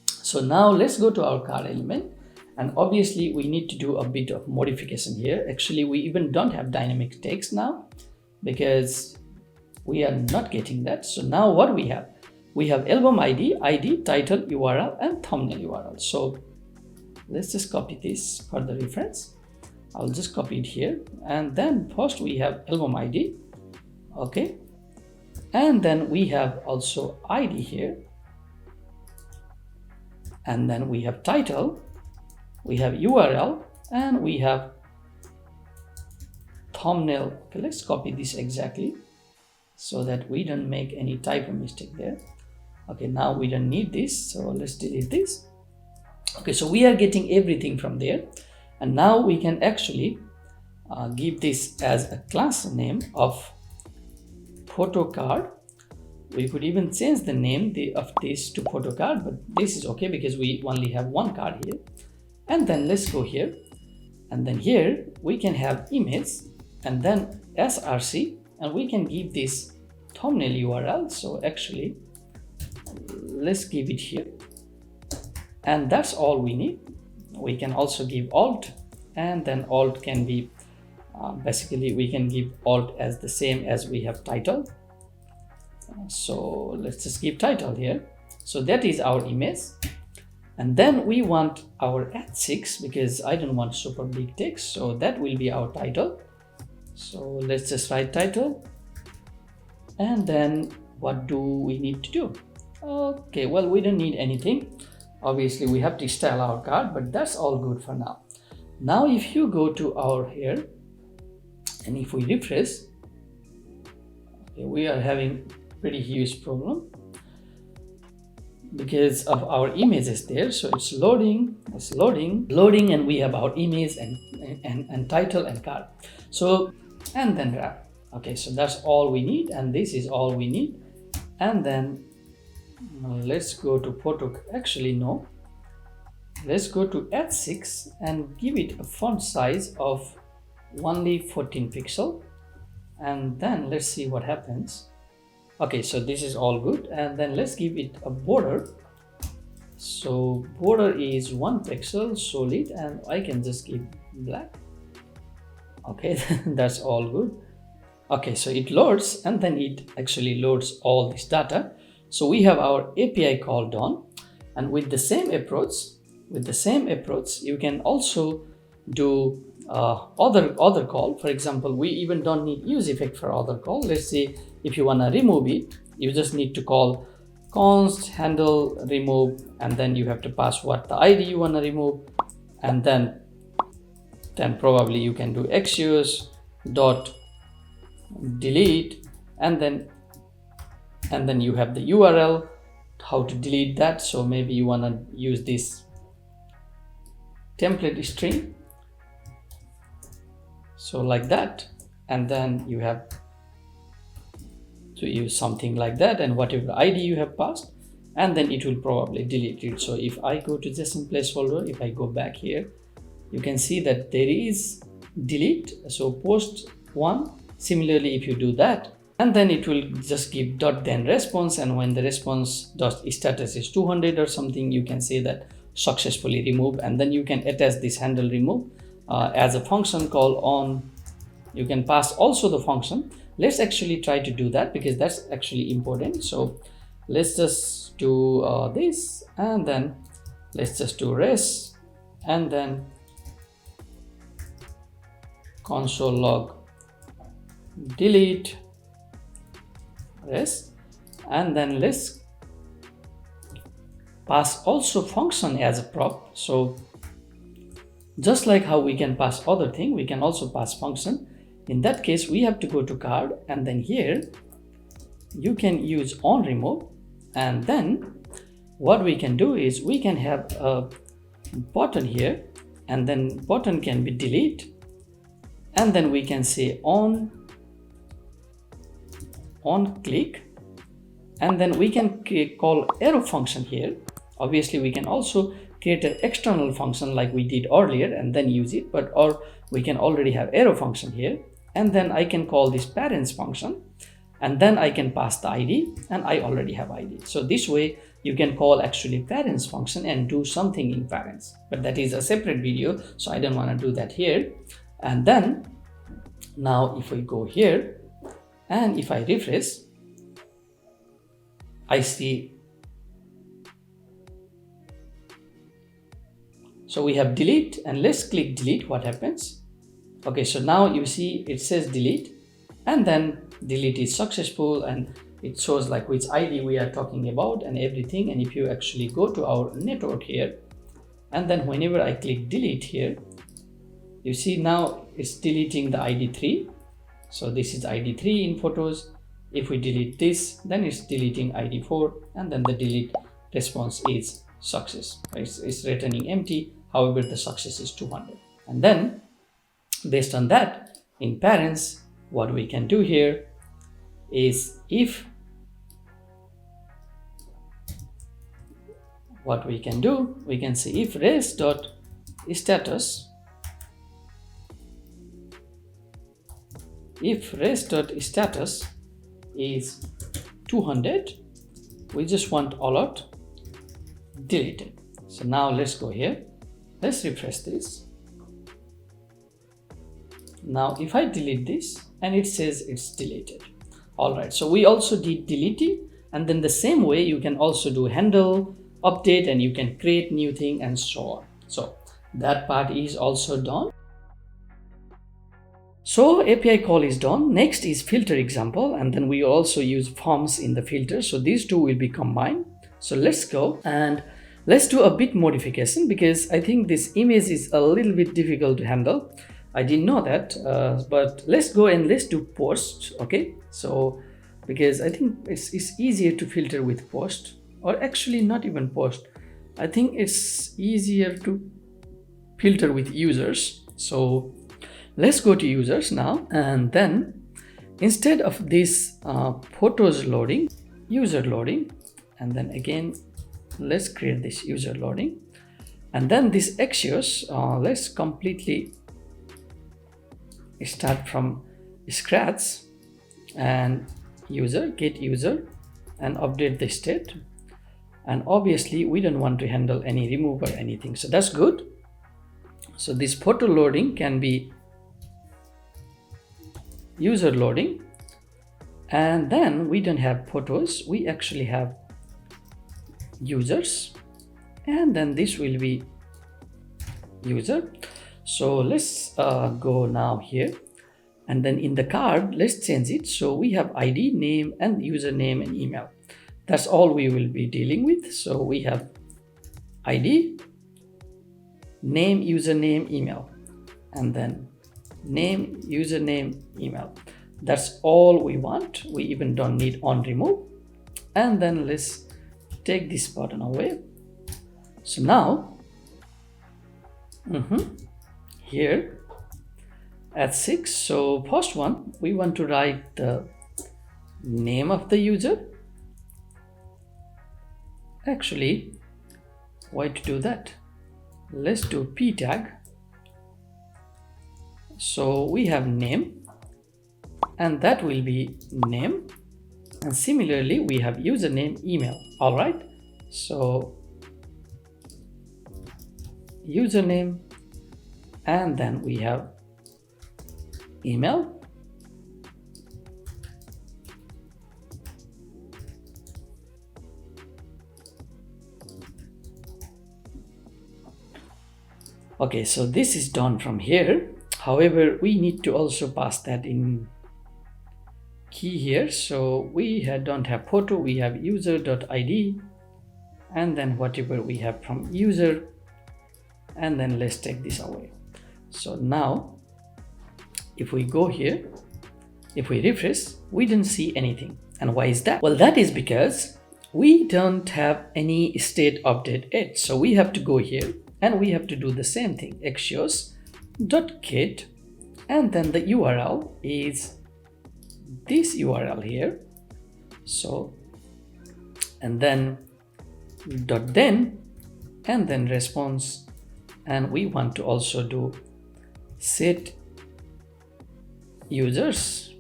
[SPEAKER 1] So now let's go to our card element, and obviously we need to do a bit of modification here. Actually, we even don't have dynamic text now because we are not getting that. So now what we have album ID, title, URL, and thumbnail URL. So let's just copy this for the reference. I'll just copy it here, and then first we have album ID. Okay, and then we have also ID here, and then we have title, we have URL, and we have thumbnail. Okay, let's copy this exactly so that we don't make any typo mistake there. Okay, now we don't need this, so let's delete this. Okay, so we are getting everything from there, and now we can actually give this as a class name of photo card. We could even change the name of this to photo card, but this is okay because we only have one card here. And then let's go here, and then here we can have image and then src, and we can give this thumbnail URL. So actually let's give it here, and that's all we need. We can also give alt, and then alt can be basically we can give alt as the same as we have title. So let's just give title here. So that is our image, and then we want our @6 because I don't want super big text, so that will be our title. So let's just write title, and then what do we need to do? Okay, well, we don't need anything. Obviously we have to style our card, but that's all good for now. Now if you go to our here, and if we refresh, okay, we are having pretty huge problem because of our images there. So it's loading, and we have our image and title and card. So, and then wrap. Okay, so that's all we need, and this is all we need. And then let's go to photo. Actually, no. Let's go to @6 and give it a font size of only 14 pixel, and then let's see what happens. Okay, so this is all good, and then let's give it a border. So border is 1 pixel solid, and I can just give black. Okay, that's all good. Okay, so it loads, and then it actually loads all this data. So we have our API call done, and with the same approach, you can also do other call. For example, we even don't need useEffect for other call. Let's say if you want to remove it, you just need to call const handle remove, and then you have to pass what the ID you want to remove, and then probably you can do Axios dot delete, and then you have the URL, how to delete that. So maybe you want to use this template string, so like that, and then you have to use something like that, and whatever ID you have passed, and then it will probably delete it. So if I go to JSON placeholder, if I go back here, you can see that there is delete, so post 1. Similarly, if you do that, and then it will just give dot then response, and when the response dot status is 200 or something, you can say that successfully removed, and then you can attach this handle remove as a function call on. You can pass also the function. Let's actually try to do that because that's actually important. So let's just do this, and then let's just do res, and then console log delete res, and then let's pass also function as a prop. So just like how we can pass other thing, we can also pass function. In that case, we have to go to card, and then here you can use on remove, and then what we can do is we can have a button here, and then button can be delete, and then we can say on click, and then we can call arrow function here. Obviously we can also create an external function like we did earlier and then use it, but or we can already have arrow function here, and then I can call this parents function, and then I can pass the ID, and I already have ID. So this way you can call actually parents function and do something in parents, but that is a separate video, so I don't want to do that here. And then now if we go here and if I refresh, I see, so we have delete, and let's click delete. What happens? Okay, so now you see it says delete, and then delete is successful, and it shows like which ID we are talking about and everything. And if you actually go to our network here, and then whenever I click delete here, you see now it's deleting the ID 3. So this is ID 3 in photos. If we delete this, then it's deleting ID 4, and then the delete response is success. It's returning empty. However, the success is 200. And then based on that, in parents, what we can do here is if what we can do, we can say if res.status, if res.status is 200, we just want alert deleted. So now let's go here, let's refresh this. Now if I delete this, and it says it's deleted. All right, so we also did deleting, and then the same way you can also do handle, update, and you can create new thing and so on. So that part is also done. So API call is done. Next is filter example, and then we also use forms in the filter. So these two will be combined. So let's go and let's do a bit modification, because I think this image is a little bit difficult to handle. I didn't know that, but let's go and let's do post. Okay, so because I think it's easier to filter with post, or actually not even post. I think it's easier to filter with users. So let's go to users now, and then instead of this photos loading, user loading, and then again let's create this user loading, and then this Axios, let's completely start from scratch, and user, get user, and update the state. And obviously we don't want to handle any remove or anything, so that's good. So this photo loading can be user loading, and then we don't have photos, we actually have users, and then this will be user. So let's go now here, and then in the card let's change it. So we have ID, name, and username and email. That's all we will be dealing with. So we have ID, name, username, email, and then name, username, email. That's all we want. We even don't need on remove. And then let's take this button away. So now here at 6, so first one, we want to write the name of the user. Actually, why to do that? Let's do p tag. So we have name, and that will be name, and similarly we have username, email. All right, so username, and then we have email, okay. So this is done from here. However, we need to also pass that in key here. So we don't have photo, we have user.id, and then whatever we have from user, and then let's take this away. So now if we go here, if we refresh, we don't see anything. And why is that? Well, that is because we don't have any state update yet. So we have to go here and we have to do the same thing, axios.get, and then the URL is this URL here. So, and then .then, and then response, and we want to also do set users,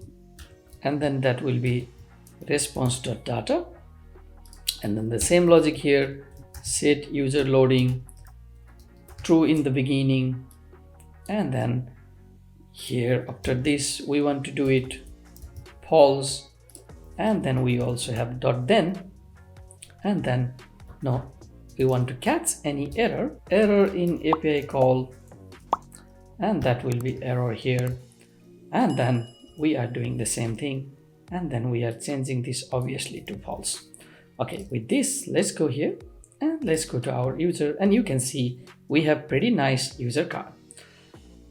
[SPEAKER 1] and then that will be response.data, and then the same logic here, set user loading true in the beginning, and then here after this we want to do it false, and then we also have .then, and then no, we want to catch any error in API call, and that will be error here, and then we are doing the same thing, and then we are changing this obviously to false. Okay, with this, let's go here and let's go to our user, and you can see we have pretty nice user card.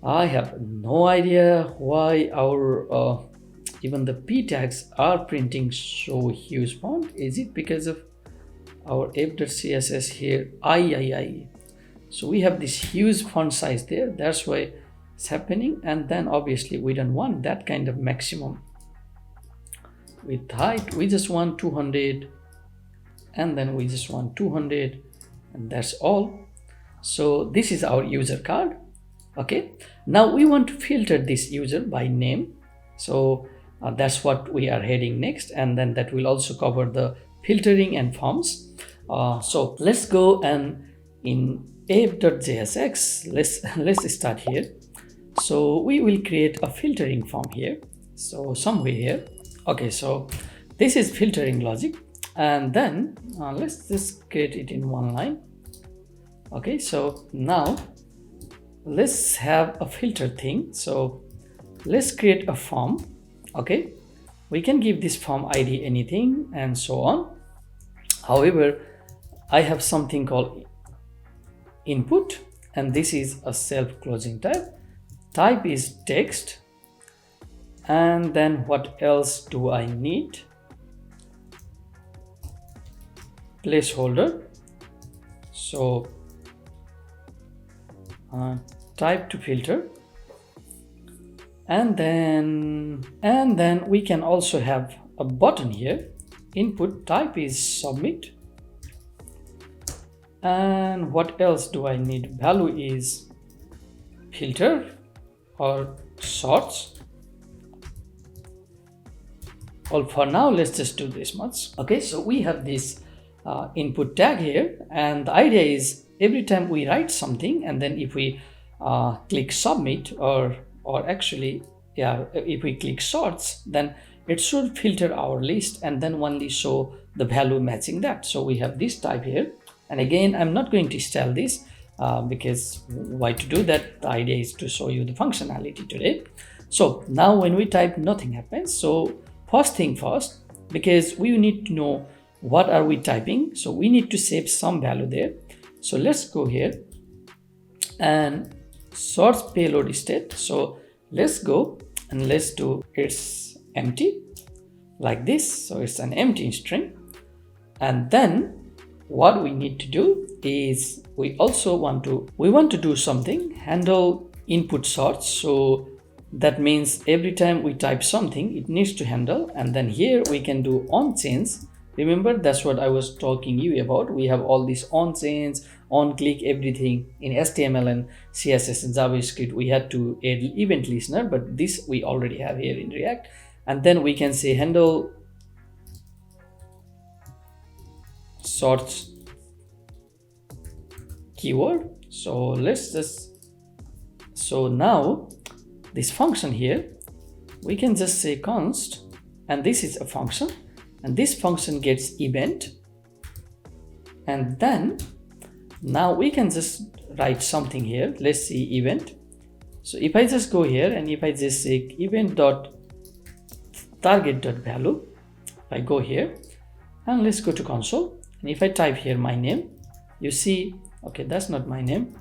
[SPEAKER 1] I have no idea why our even the p tags are printing so huge font. Is it because of our app.css here? So we have this huge font size there, that's why it's happening. And then obviously we don't want that kind of maximum with height. We just want 200, and then we just want 200, and that's all. So this is our user card. Okay, now we want to filter this user by name. So that's what we are heading next, and then that will also cover the filtering and forms. So let's go, and in app.jsx, let's start here. So we will create a filtering form here, so somewhere here. Okay, so this is filtering logic, and then let's just create it in one line. Okay, so now let's have a filter thing. So let's create a form. Okay, we can give this form ID anything and so on. However, I have something called input, and this is a self-closing type is text, and then what else do I need? Placeholder. So type to filter, and then we can also have a button here. Input type is submit, and what else do I need? Value is filter or sorts. Well, for now let's just do this much. Okay, so we have this input tag here, and the idea is every time we write something, and then if we click submit, or actually, yeah, if we click sorts, then it should filter our list and then only show the value matching that. So we have this type here, and again, I'm not going to style this because why to do that? The idea is to show you the functionality today. So now when we type, nothing happens. So first thing first, because we need to know what are we typing, so we need to save some value there. So let's go here and source payload state. So let's go and let's do it's empty like this. So it's an empty string, and then what we need to do is we want to do something, handle input sorts. So that means every time we type something, it needs to handle, and then here we can do on change. Remember, that's what I was talking you about. We have all these on change, on click, everything in HTML and CSS and JavaScript. We had to add event listener, but this we already have here in React. And then we can say handle sorts keyword. So so now this function here, we can just say const, and this is a function, and this function gets event, and then now we can just write something here. Let's see event. So if I just go here and if I just say event.target.value, I go here and let's go to console, And if I type here my name, you see, okay, that's not my name.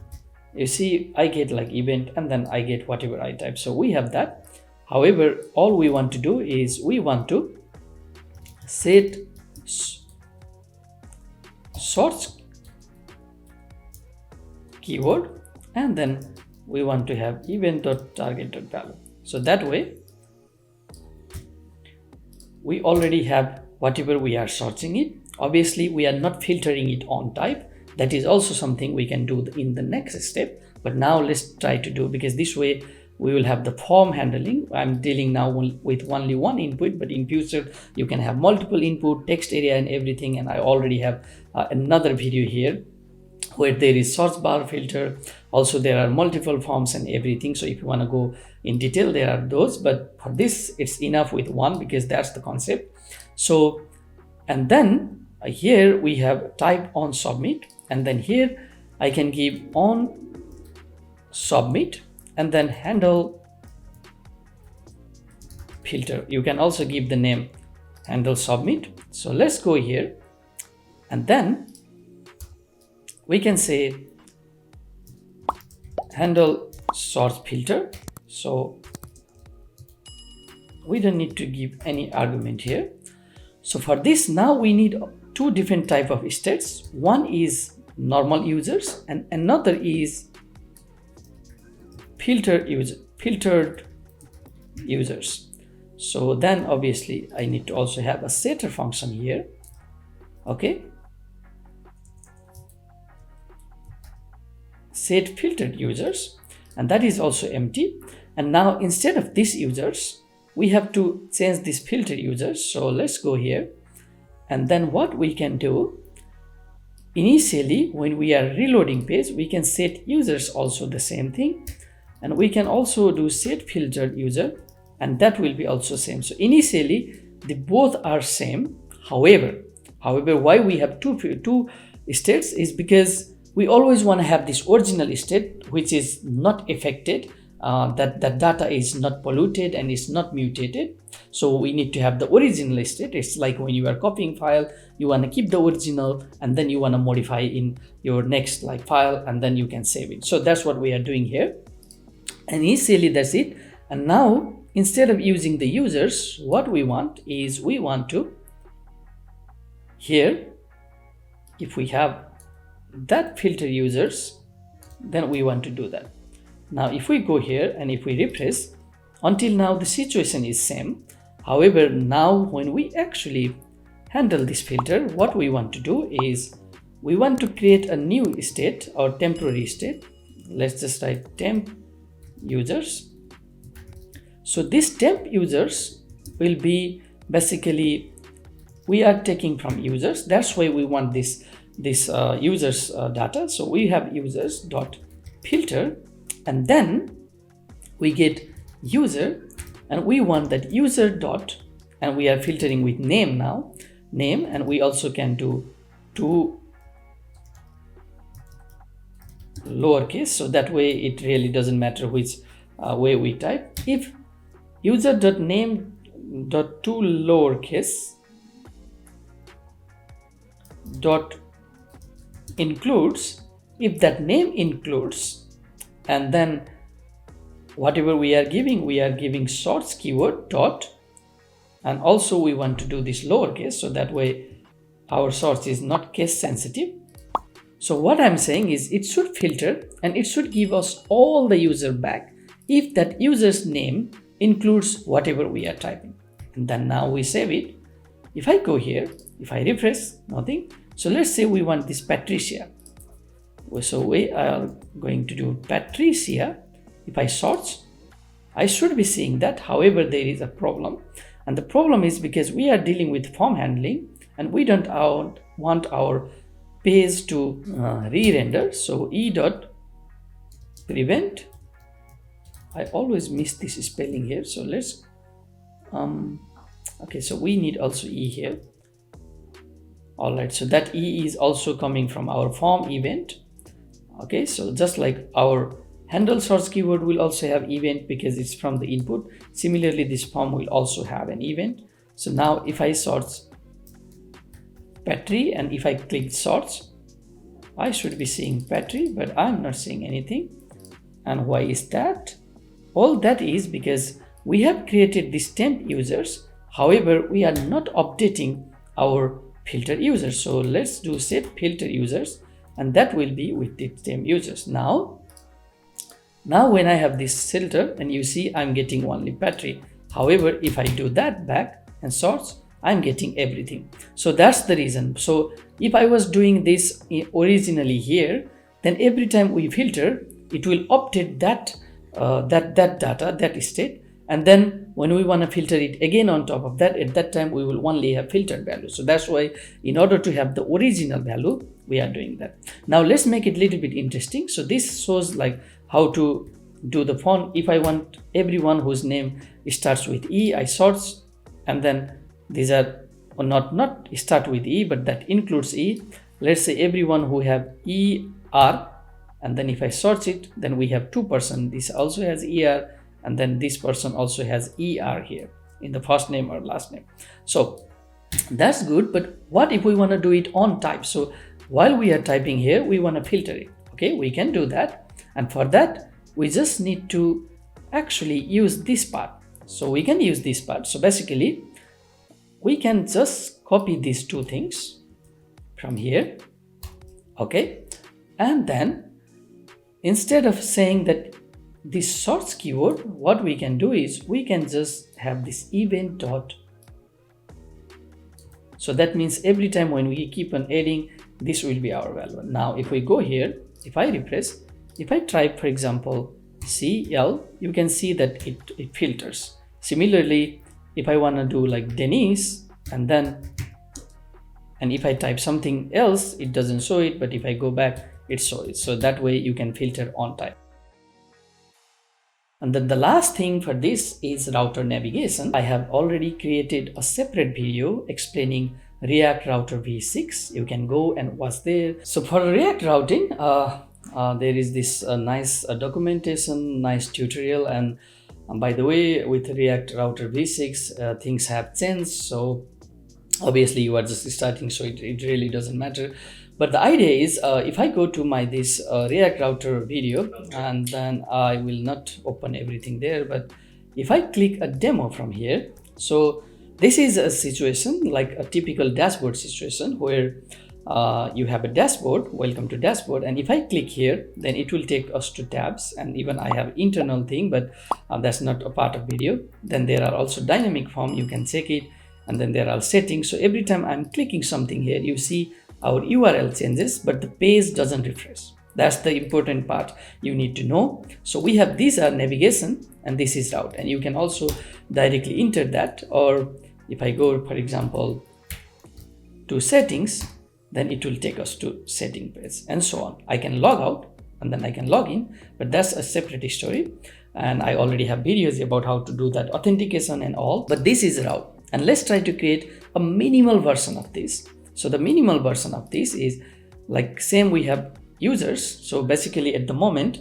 [SPEAKER 1] You see, I get like event and then I get whatever I type. So we have that. However, all we want to do is we want to set source keyword, and then we want to have event.target.value. So that way we already have whatever we are searching it. Obviously, we are not filtering it on type. That is also something we can do in the next step. But now let's try to do, because this way we will have the form handling. I'm dealing now with only one input, but in future you can have multiple input, text area and everything. And I already have another video here where there is search bar filter. Also, there are multiple forms and everything. So if you want to go in detail, there are those. But for this, it's enough with one because that's the concept. So, and then here we have type on submit. And then here I can give on submit and then handle filter. You can also give the name handle submit. So let's go here and then we can say handle source filter. So we don't need to give any argument here. So for this, now we need two different type of states. One is normal users and another is filtered users. So then obviously I need to also have a setter function here. Okay, set filtered users, and that is also empty. And now instead of these users, we have to change this filter users. So let's go here, and then what we can do, initially when we are reloading page, we can set users also the same thing, and we can also do set filtered user, and that will be also same. So initially the both are same. However, why we have two states is because we always want to have this original state which is not affected, that data is not polluted and is not mutated. So we need to have the original state. It's like when you are copying file, you want to keep the original and then you want to modify in your next like file and then you can save it. So that's what we are doing here. And initially that's it. And now instead of using the users, what we want is we want to here, if we have that filter users, then we want to do that. Now if we go here and if we refresh, until now the situation is same. However, now when we actually handle this filter, what we want to do is we want to create a new state or temporary state. Let's just write temp users. So this temp users will be basically, we are taking from users. That's why we want this users data. So we have users dot filter, and then we get user, and we want that user dot, and we are filtering with name now, name, and we also can do two lowercase, so that way it really doesn't matter which way we type. If user dot name dot two lowercase dot includes, if that name includes, and then whatever we are giving source keyword dot, and also we want to do this lowercase, so that way our source is not case sensitive. So what I'm saying is it should filter and it should give us all the user back if that user's name includes whatever we are typing. And then now we save it. If I go here, if I refresh, nothing. So let's say we want this Patricia. So we are going to do Patricia. If I search, I should be seeing that. However, there is a problem. And the problem is because we are dealing with form handling and we don't want our page to re-render. So e dot prevent. I always miss this spelling here. So let's, okay, so we need also e here. All right, so that e is also coming from our form event. Okay, so just like our handle source keyword will also have event because it's from the input. Similarly, this form will also have an event. So now if I search Petri, and if I click sorts, I should be seeing Petri, but I'm not seeing anything. And why is that? All that is because we have created these temp users. However, we are not updating our filter users. So let's do set filter users, and that will be with the temp users. Now when I have this filter, and you see I'm getting only Petri. However, if I do that back and sorts, I'm getting everything. So that's the reason. So if I was doing this originally here, then every time we filter, it will update that data, that state, and then when we want to filter it again on top of that, at that time we will only have filtered value. So that's why in order to have the original value, we are doing that. Now let's make it a little bit interesting. So this shows like how to do the font. If I want everyone whose name starts with E, I sort, and then these are not start with E, but that includes E. Let's say everyone who have ER, and then if I sort it, then we have 2%. This also has ER, and then this person also has ER here in the first name or last name. So that's good, but what if we want to do it on type? So while we are typing here, we want to filter it. Okay, we can do that, and for that we just need to actually use this part. So we can use this part. So basically we can just copy these two things from here. Okay, and then instead of saying that this sorts keyword, what we can do is we can just have this event dot. So that means every time when we keep on adding, this will be our value. Now if we go here, if I refresh, if I type for example CL, you can see that it filters. Similarly, if I want to do like Denise, and if I type something else, it doesn't show it, but if I go back, it shows it. So that way you can filter on type. And then the last thing for this is router navigation. I have already created a separate video explaining React Router v6. You can go and watch there. So for React routing, there is this nice documentation, nice tutorial, and by the way, with React Router v6, things have changed. So obviously you are just starting, so it really doesn't matter. But the idea is, if I go to my this React Router video, and then I will not open everything there, but if I click a demo from here, so this is a situation like a typical dashboard situation where you have a dashboard. Welcome to dashboard, and if I click here, then it will take us to tabs, and even I have internal thing, but that's not a part of video. Then there are also dynamic form, you can check it, and then there are settings. So every time I'm clicking something here, you see our URL changes, but the page doesn't refresh. That's the important part you need to know. So we have these are navigation, and this is route, and you can also directly enter that. Or if I go for example to settings, then it will take us to setting page, and so on. I can log out and then I can log in, but that's a separate story, and I already have videos about how to do that authentication and all. But this is route, and let's try to create a minimal version of this. So the minimal version of this is like same, we have users. So basically at the moment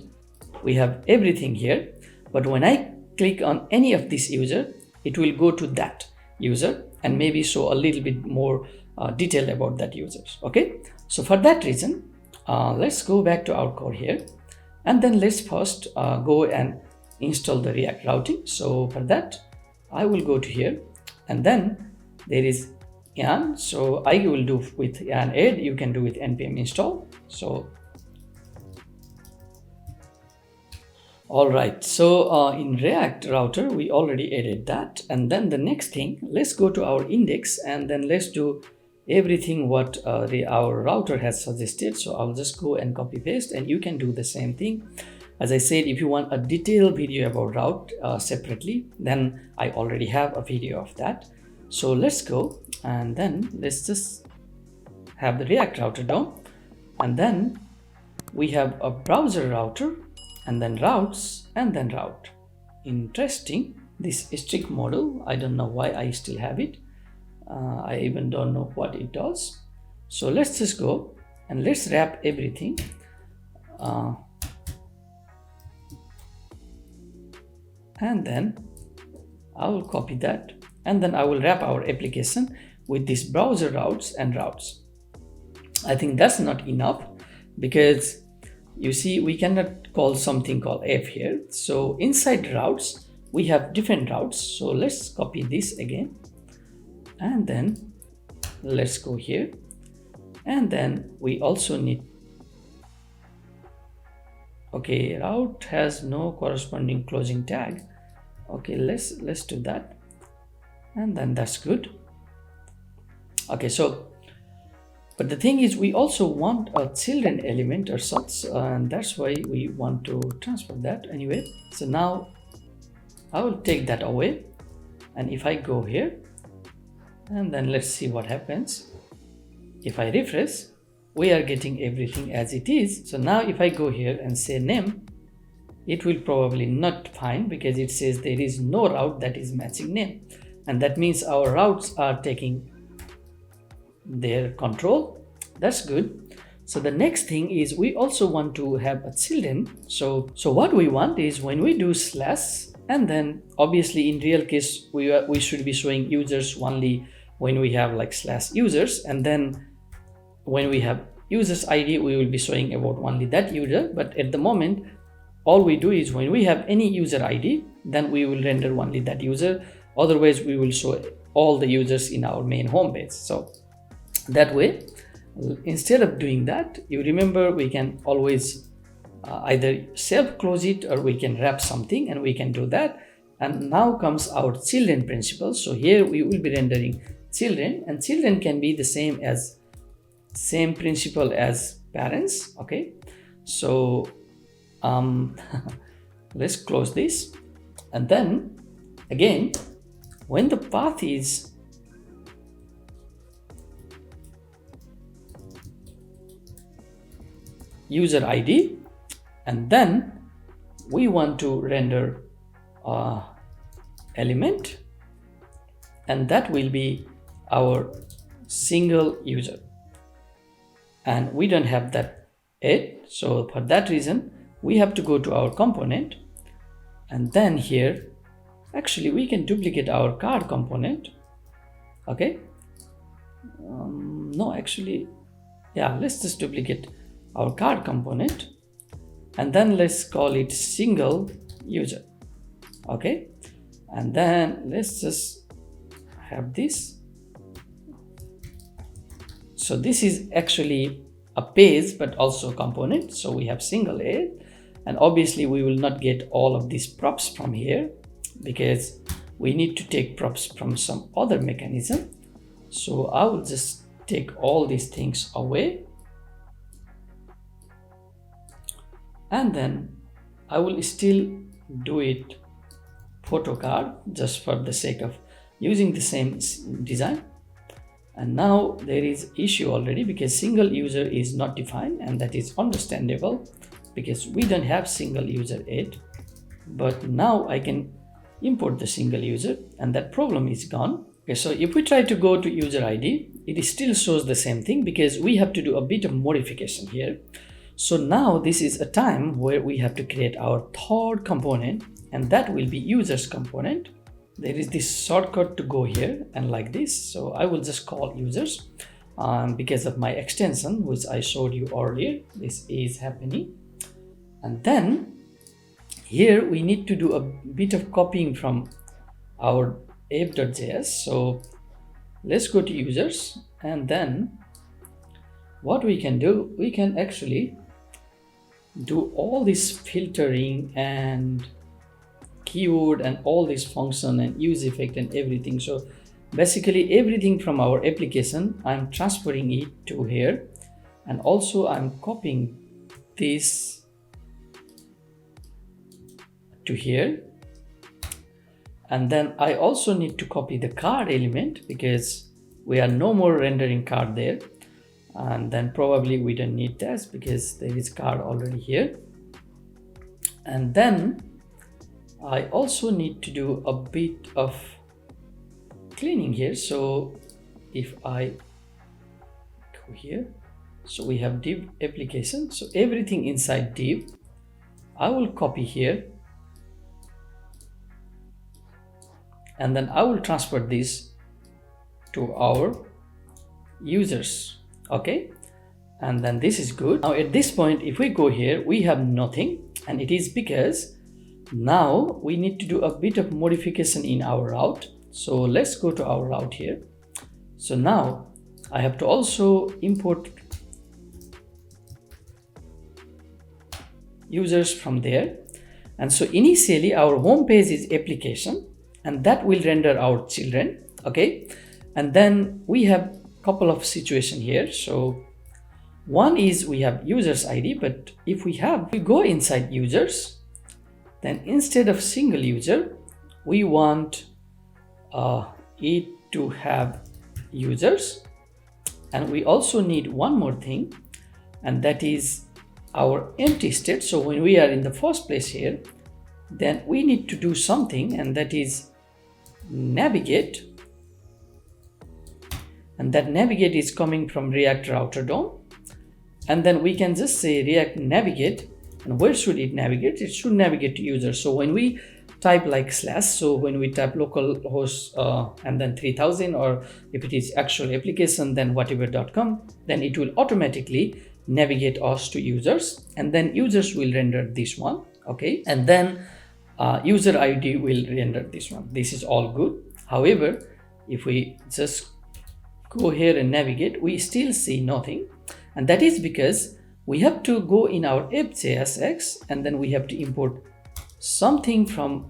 [SPEAKER 1] we have everything here, but when I click on any of this user, it will go to that user and maybe show a little bit more detail about that users. Okay, so for that reason, let's go back to our core here, and then let's first go and install the React routing. So for that, I will go to here, and then there is yarn. So I will do with yarn add, you can do with npm install. So all right, so in React router we already added that, and then the next thing, let's go to our index, and then let's do everything what our router has suggested. So I'll just go and copy paste, and you can do the same thing. As I said, if you want a detailed video about route separately, then I already have a video of that. So let's go, and then let's just have the React router down, and then we have a browser router, and then routes, and then route. Interesting, this strict model, I don't know why I still have it. I even don't know what it does. So let's just go and let's wrap everything. And then I will copy that, and then I will wrap our application with this browser routes and routes. I think that's not enough, because you see we cannot call something called f here. So inside routes we have different routes. So let's copy this again, and then let's go here, and then we also need, okay, route has no corresponding closing tag. Okay, let's do that, and then that's good. Okay, so but the thing is we also want a children element or such, and that's why we want to transfer that anyway. So now I will take that away, and if I go here, and then let's see what happens. If I refresh, we are getting everything as it is. So now if I go here and say name, it will probably not find, because it says there is no route that is matching name, and that means our routes are taking their control. That's good. So the next thing is we also want to have a children. So what we want is when we do slash, and then obviously in real case we should be showing users only when we have like slash users, and then when we have users ID we will be showing about only that user. But at the moment all we do is when we have any user ID, then we will render only that user. Otherwise we will show all the users in our main home page. So that way, instead of doing that, you remember we can always either self close it, or we can wrap something, and we can do that. And now comes our children principle. So here we will be rendering children, and children can be the same principle as parents. Okay, so let's close this, and then again when the path is user ID, and then we want to render element, and that will be our single user, and we don't have that yet. So for that reason we have to go to our component, and then here actually we can duplicate our card component. Okay, no, actually, yeah, let's just duplicate our card component, and then let's call it single user. Okay, and then let's just have this. So this is actually a page but also component. So we have single A, and obviously we will not get all of these props from here, because we need to take props from some other mechanism. So I will just take all these things away, and then I will still do it photo card just for the sake of using the same design. And now there is issue already, because single user is not defined, and that is understandable because we don't have single user yet. But now I can import the single user, and that problem is gone. Okay, so if we try to go to user ID, it still shows the same thing, because we have to do a bit of modification here. So now this is a time where we have to create our third component, and that will be users component. There is this shortcut to go here and like this. So I will just call users because of my extension, which I showed you earlier. This is happening. And then here we need to do a bit of copying from our app.js. So let's go to users, and then what we can do, we can actually do all this filtering and keyword and all this function and useEffect and everything. So basically everything from our application I'm transferring it to here, and also I'm copying this to here, and then I also need to copy the card element, because we are no more rendering card there, and then probably we don't need that because there is card already here. And then I also need to do a bit of cleaning here. So if I go here, so we have div application, so everything inside div I will copy here, and then I will transfer this to our users. Okay, and then this is good. Now at this point, if we go here, we have nothing, and it is because now we need to do a bit of modification in our route. So let's go to our route here. So now I have to also import users from there. And so initially our home page is application, and that will render our children. Okay, and then we have a couple of situations here. So one is we have users ID, but if we go inside users, then instead of single user, we want it to have users. And we also need one more thing, and that is our empty state. So when we are in the first place here, then we need to do something, and that is navigate. And that navigate is coming from React Router DOM. And then we can just say React navigate. And where should it navigate? It should navigate to users. So when we type like slash, so when we type localhost and then 3000, or if it is actual application, then whatever.com, then it will automatically navigate us to users, and then users will render this one. Okay, and then user ID will render this one. This is all good. However, if we just go here and navigate, we still see nothing, and that is because we have to go in our app JSX, and then we have to import something from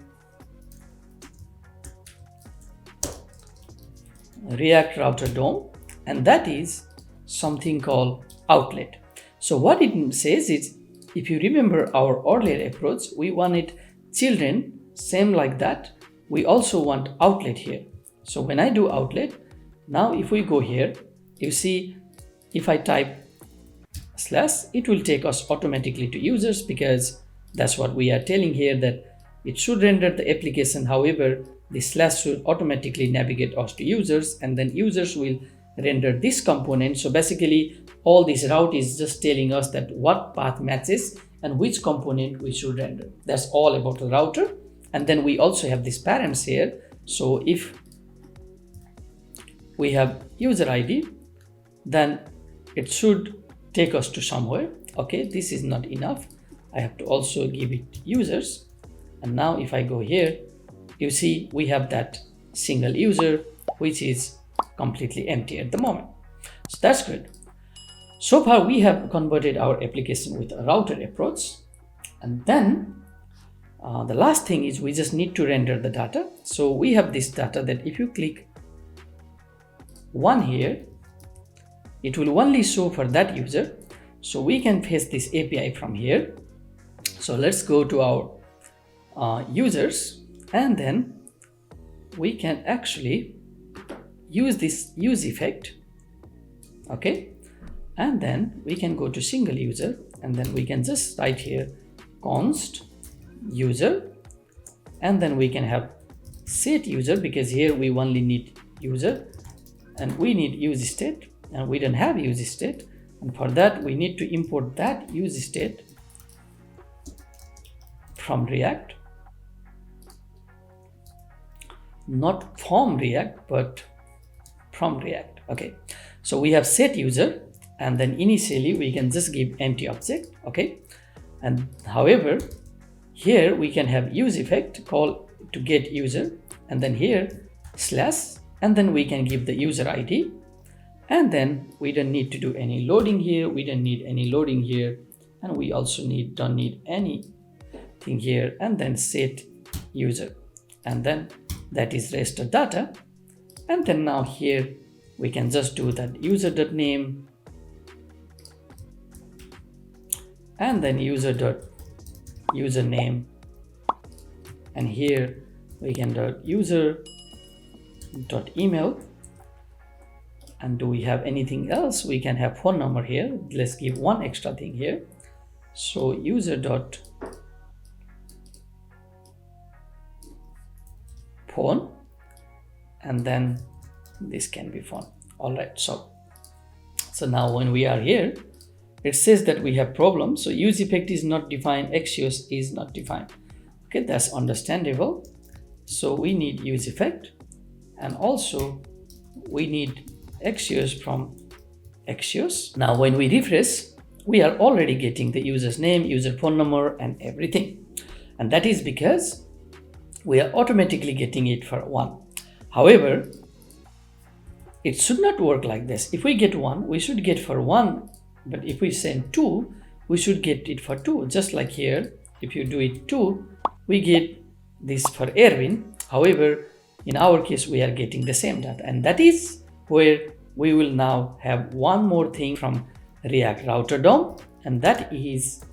[SPEAKER 1] React Router DOM, and that is something called outlet. So what it says is, if you remember our earlier approach, we wanted children, same like that. We also want outlet here. So when I do outlet, now if we go here, you see if I type slash, it will take us automatically to users, because that's what we are telling here, that it should render the application. However, the slash should automatically navigate us to users, and then users will render this component. So basically all this route is just telling us that what path matches and which component we should render. That's all about the router. And then we also have these params here. So if we have user ID, then it should take us to somewhere. Okay, this is not enough. I have to also give it users. And now if I go here, you see we have that single user, which is completely empty at the moment. So that's good. So far we have converted our application with a router approach. And then the last thing is we just need to render the data. So we have this data that if you click one here, it will only show for that user. So we can paste this API from here. So let's go to our users, and then we can actually use this useEffect. Okay, and then we can go to single user, and then we can just write here const user, and then we can have set user, because here we only need user and we need useState, and we don't have useState, and for that we need to import that useState from React, not from React but from React. Okay, so we have set user, and then initially we can just give empty object. Okay, and however here we can have useEffect call to get user, and then here slash, and then we can give the user ID, and then we don't need to do any loading here, we don't need any loading here, and we also don't need anything here, and then set user, and then that is rest of data. And then now here we can just do that user.name, and then user.username, and here we can do user.email. And do we have anything else? We can have phone number here. Let's give one extra thing here. So user.phone, and then this can be phone. All right, so now when we are here, it says that we have problems. So useEffect is not defined, Axios is not defined. Okay, that's understandable. So we need useEffect, and also we need Axios from Axios. Now when we refresh, we are already getting the user's name, user phone number, and everything. And that is because we are automatically getting it for 1. However, it should not work like this. If we get 1, we should get for 1. But if we send 2, we should get it for 2. Just like here, if you do it 2, we get this for Erwin. However, in our case, we are getting the same data. And that is where we will now have one more thing from React Router DOM. And that is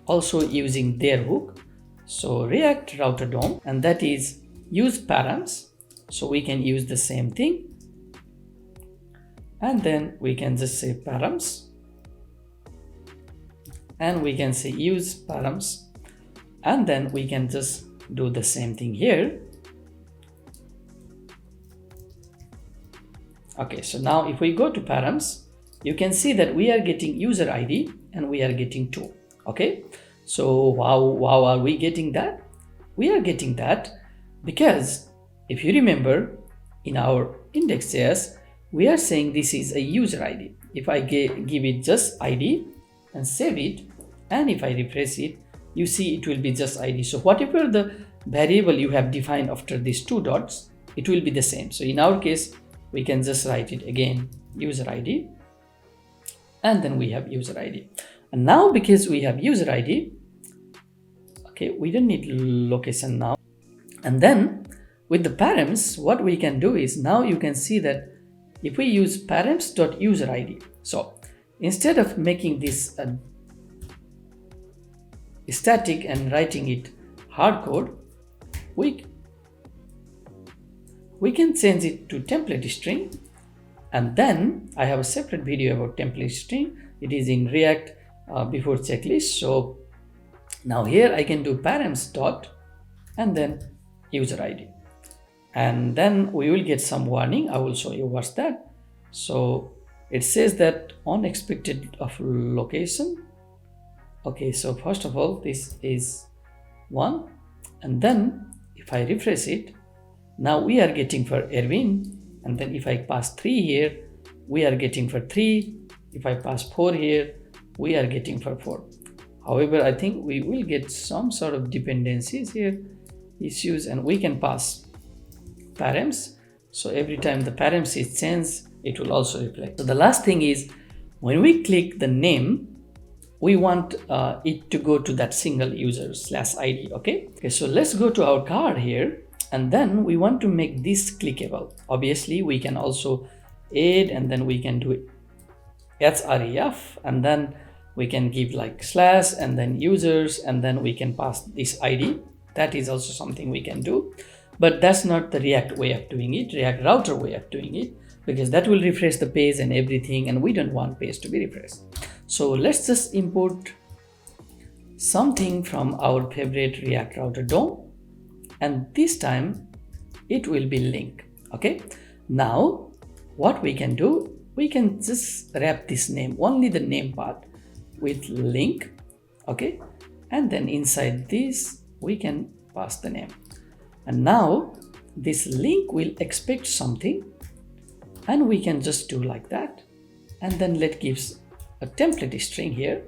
[SPEAKER 1] also using their hook. So React Router DOM, and that is use params. So we can use the same thing. And then we can just say params. And we can say use params. And then we can just do the same thing here. Okay, so now if we go to params, you can see that we are getting user ID and we are getting 2. Okay, so how are we getting that? We are getting that because if you remember in our index.js, we are saying this is a user ID. If I give it just ID and save it, and if I refresh it, you see it will be just ID. So whatever the variable you have defined after these 2 dots, it will be the same. So in our case, we can just write it again, user ID, and then we have user ID. And now because we have user ID, okay, we don't need location now. And then with the params, what we can do is now you can see that if we use params.userid, so instead of making this static and writing it hardcode, we can change it to template string. And then I have a separate video about template string. It is in React before checklist. So now here I can do params dot and then user ID. And then we will get some warning. I will show you what's that. So it says that unexpected of location. Okay, so first of all, this is 1. And then if I refresh it, now we are getting for Erwin. And then if I pass 3 here, we are getting for 3. If I pass 4 here, we are getting for 4. However, I think we will get some sort of dependencies here, issues, and we can pass params. So every time the params is changed, it will also reflect. So the last thing is when we click the name, we want it to go to that single user /ID. Okay, so let's go to our card here. And then we want to make this clickable. Obviously, we can also add, and then we can do href, and then we can give like slash and then users, and then we can pass this ID. That is also something we can do, but that's not the React way of doing it, React Router way of doing it, because that will refresh the page and everything, and we don't want page to be refreshed. So let's just import something from our favorite React Router DOM. And this time it will be link. Okay, now what we can do, we can just wrap this name, only the name part, with link. Okay, and then inside this we can pass the name. And now this link will expect something, and we can just do like that. And then let gives a template string here,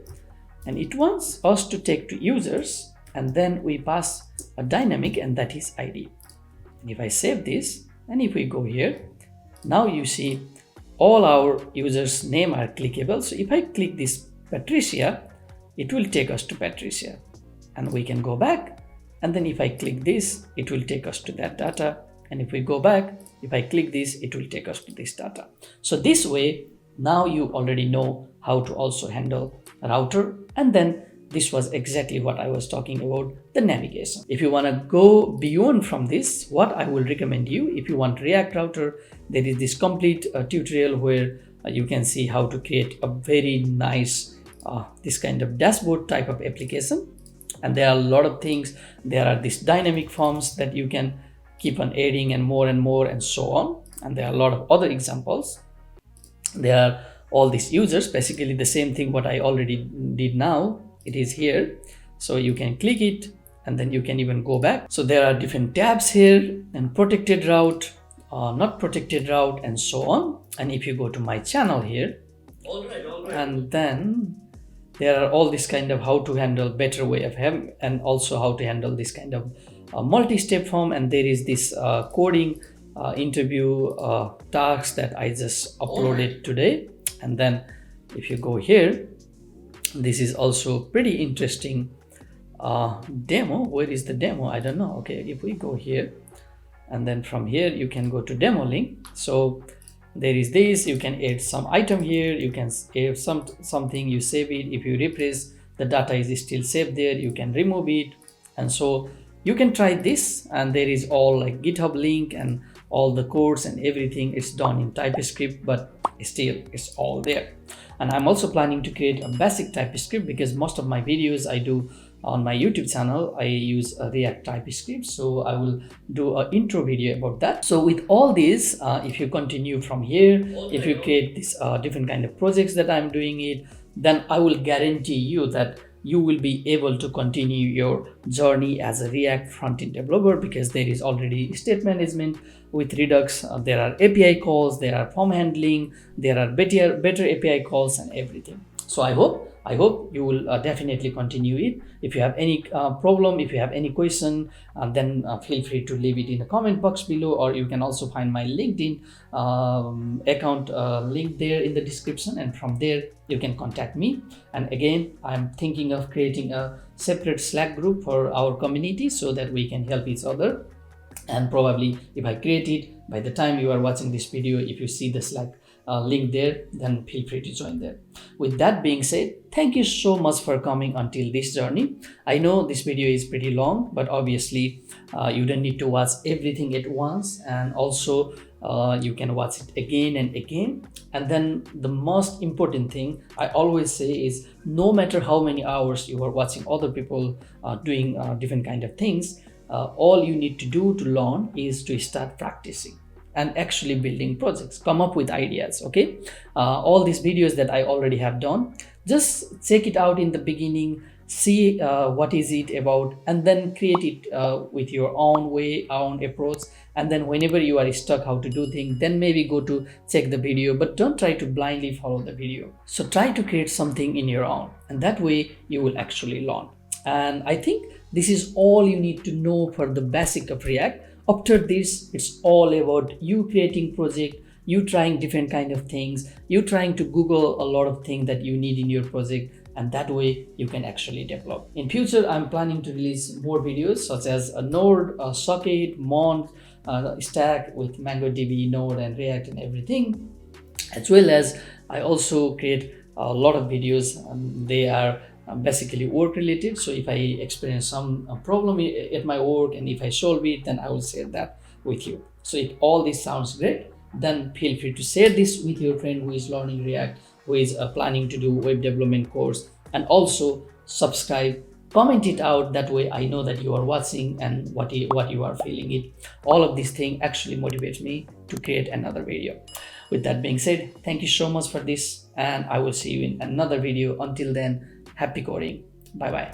[SPEAKER 1] and it wants us to take to users, and then we pass a dynamic, and that is ID. And if I save this, and if we go here, now you see all our users' name are clickable. So if I click this Patricia, it will take us to Patricia, and we can go back. And then if I click this, it will take us to that data. And if we go back, if I click this, it will take us to this data. So this way, now you already know how to also handle router. And then this was exactly what I was talking about, the navigation. If you want to go beyond from this, what I will recommend you, if you want React Router, there is this complete tutorial where you can see how to create a very nice, this kind of dashboard type of application. And there are a lot of things. There are these dynamic forms that you can keep on adding and more and so on. And there are a lot of other examples. There are all these users, basically the same thing what I already did now. It is here, so you can click it and then you can even go back. So there are different tabs here, and protected route, not protected route, and so on. And if you go to my channel here,
[SPEAKER 2] all right.
[SPEAKER 1] And then there are all this kind of how to handle better way of having, and also how to handle this kind of multi-step form. And there is this coding interview task that I just uploaded today. And then if you go here, this is also pretty interesting demo. Where is the demo? I don't know. Okay, if we go here, and then from here you can go to demo link. So there is this, you can add some item here, you can add something, you save it. If you refresh, the data is still saved there, you can remove it. And so you can try this, and there is all like GitHub link and all the codes and everything. It's done in TypeScript, but still it's all there. And I'm also planning to create a basic TypeScript, because most of my videos I do on my YouTube channel, I use a React TypeScript. So I will do an intro video about that. So with all this, if you continue from here, if you create this different kind of projects that I'm doing it, then I will guarantee you that you will be able to continue your journey as a React front-end developer, because there is already state management with Redux. There are API calls, there are form handling, there are better API calls and everything. So I hope you will definitely continue it. If you have any problem, if you have any question, then feel free to leave it in the comment box below, or you can also find my LinkedIn account link there in the description, and from there you can contact me. And again, I'm thinking of creating a separate Slack group for our community so that we can help each other. And probably if I create it, by the time you are watching this video, if you see the Slack link there, then feel free to join there. With that being said, thank you so much for coming until this journey. I know this video is pretty long, but obviously you don't need to watch everything at once, and also you can watch it again and again. And then the most important thing I always say is, no matter how many hours you are watching other people doing different kind of things, all you need to do to learn is to start practicing and actually building projects, come up with ideas. Okay, all these videos that I already have done, just check it out in the beginning, see what is it about, and then create it with your own way, own approach. And then whenever you are stuck how to do things, then maybe go to check the video, but don't try to blindly follow the video. So try to create something in your own, and that way you will actually learn. And I think this is all you need to know for the basic of React. After this, it's all about you creating project, you trying different kind of things, you trying to Google a lot of things that you need in your project, and that way you can actually develop. In future, I'm planning to release more videos such as a Node, a Socket, Mont, Stack with MongoDB, Node and React and everything. As well as I also create a lot of videos, they are basically work related. So if I experience some problem at my work, and if I solve it, then I will share that with you. So if all this sounds great, then feel free to share this with your friend who is learning React, who is planning to do web development course, and also subscribe, comment it out. That way I know that you are watching and what you are feeling it. All of these things actually motivates me to create another video. With that being said, thank you so much for this, and I will see you in another video. Until then, happy coding. Bye bye.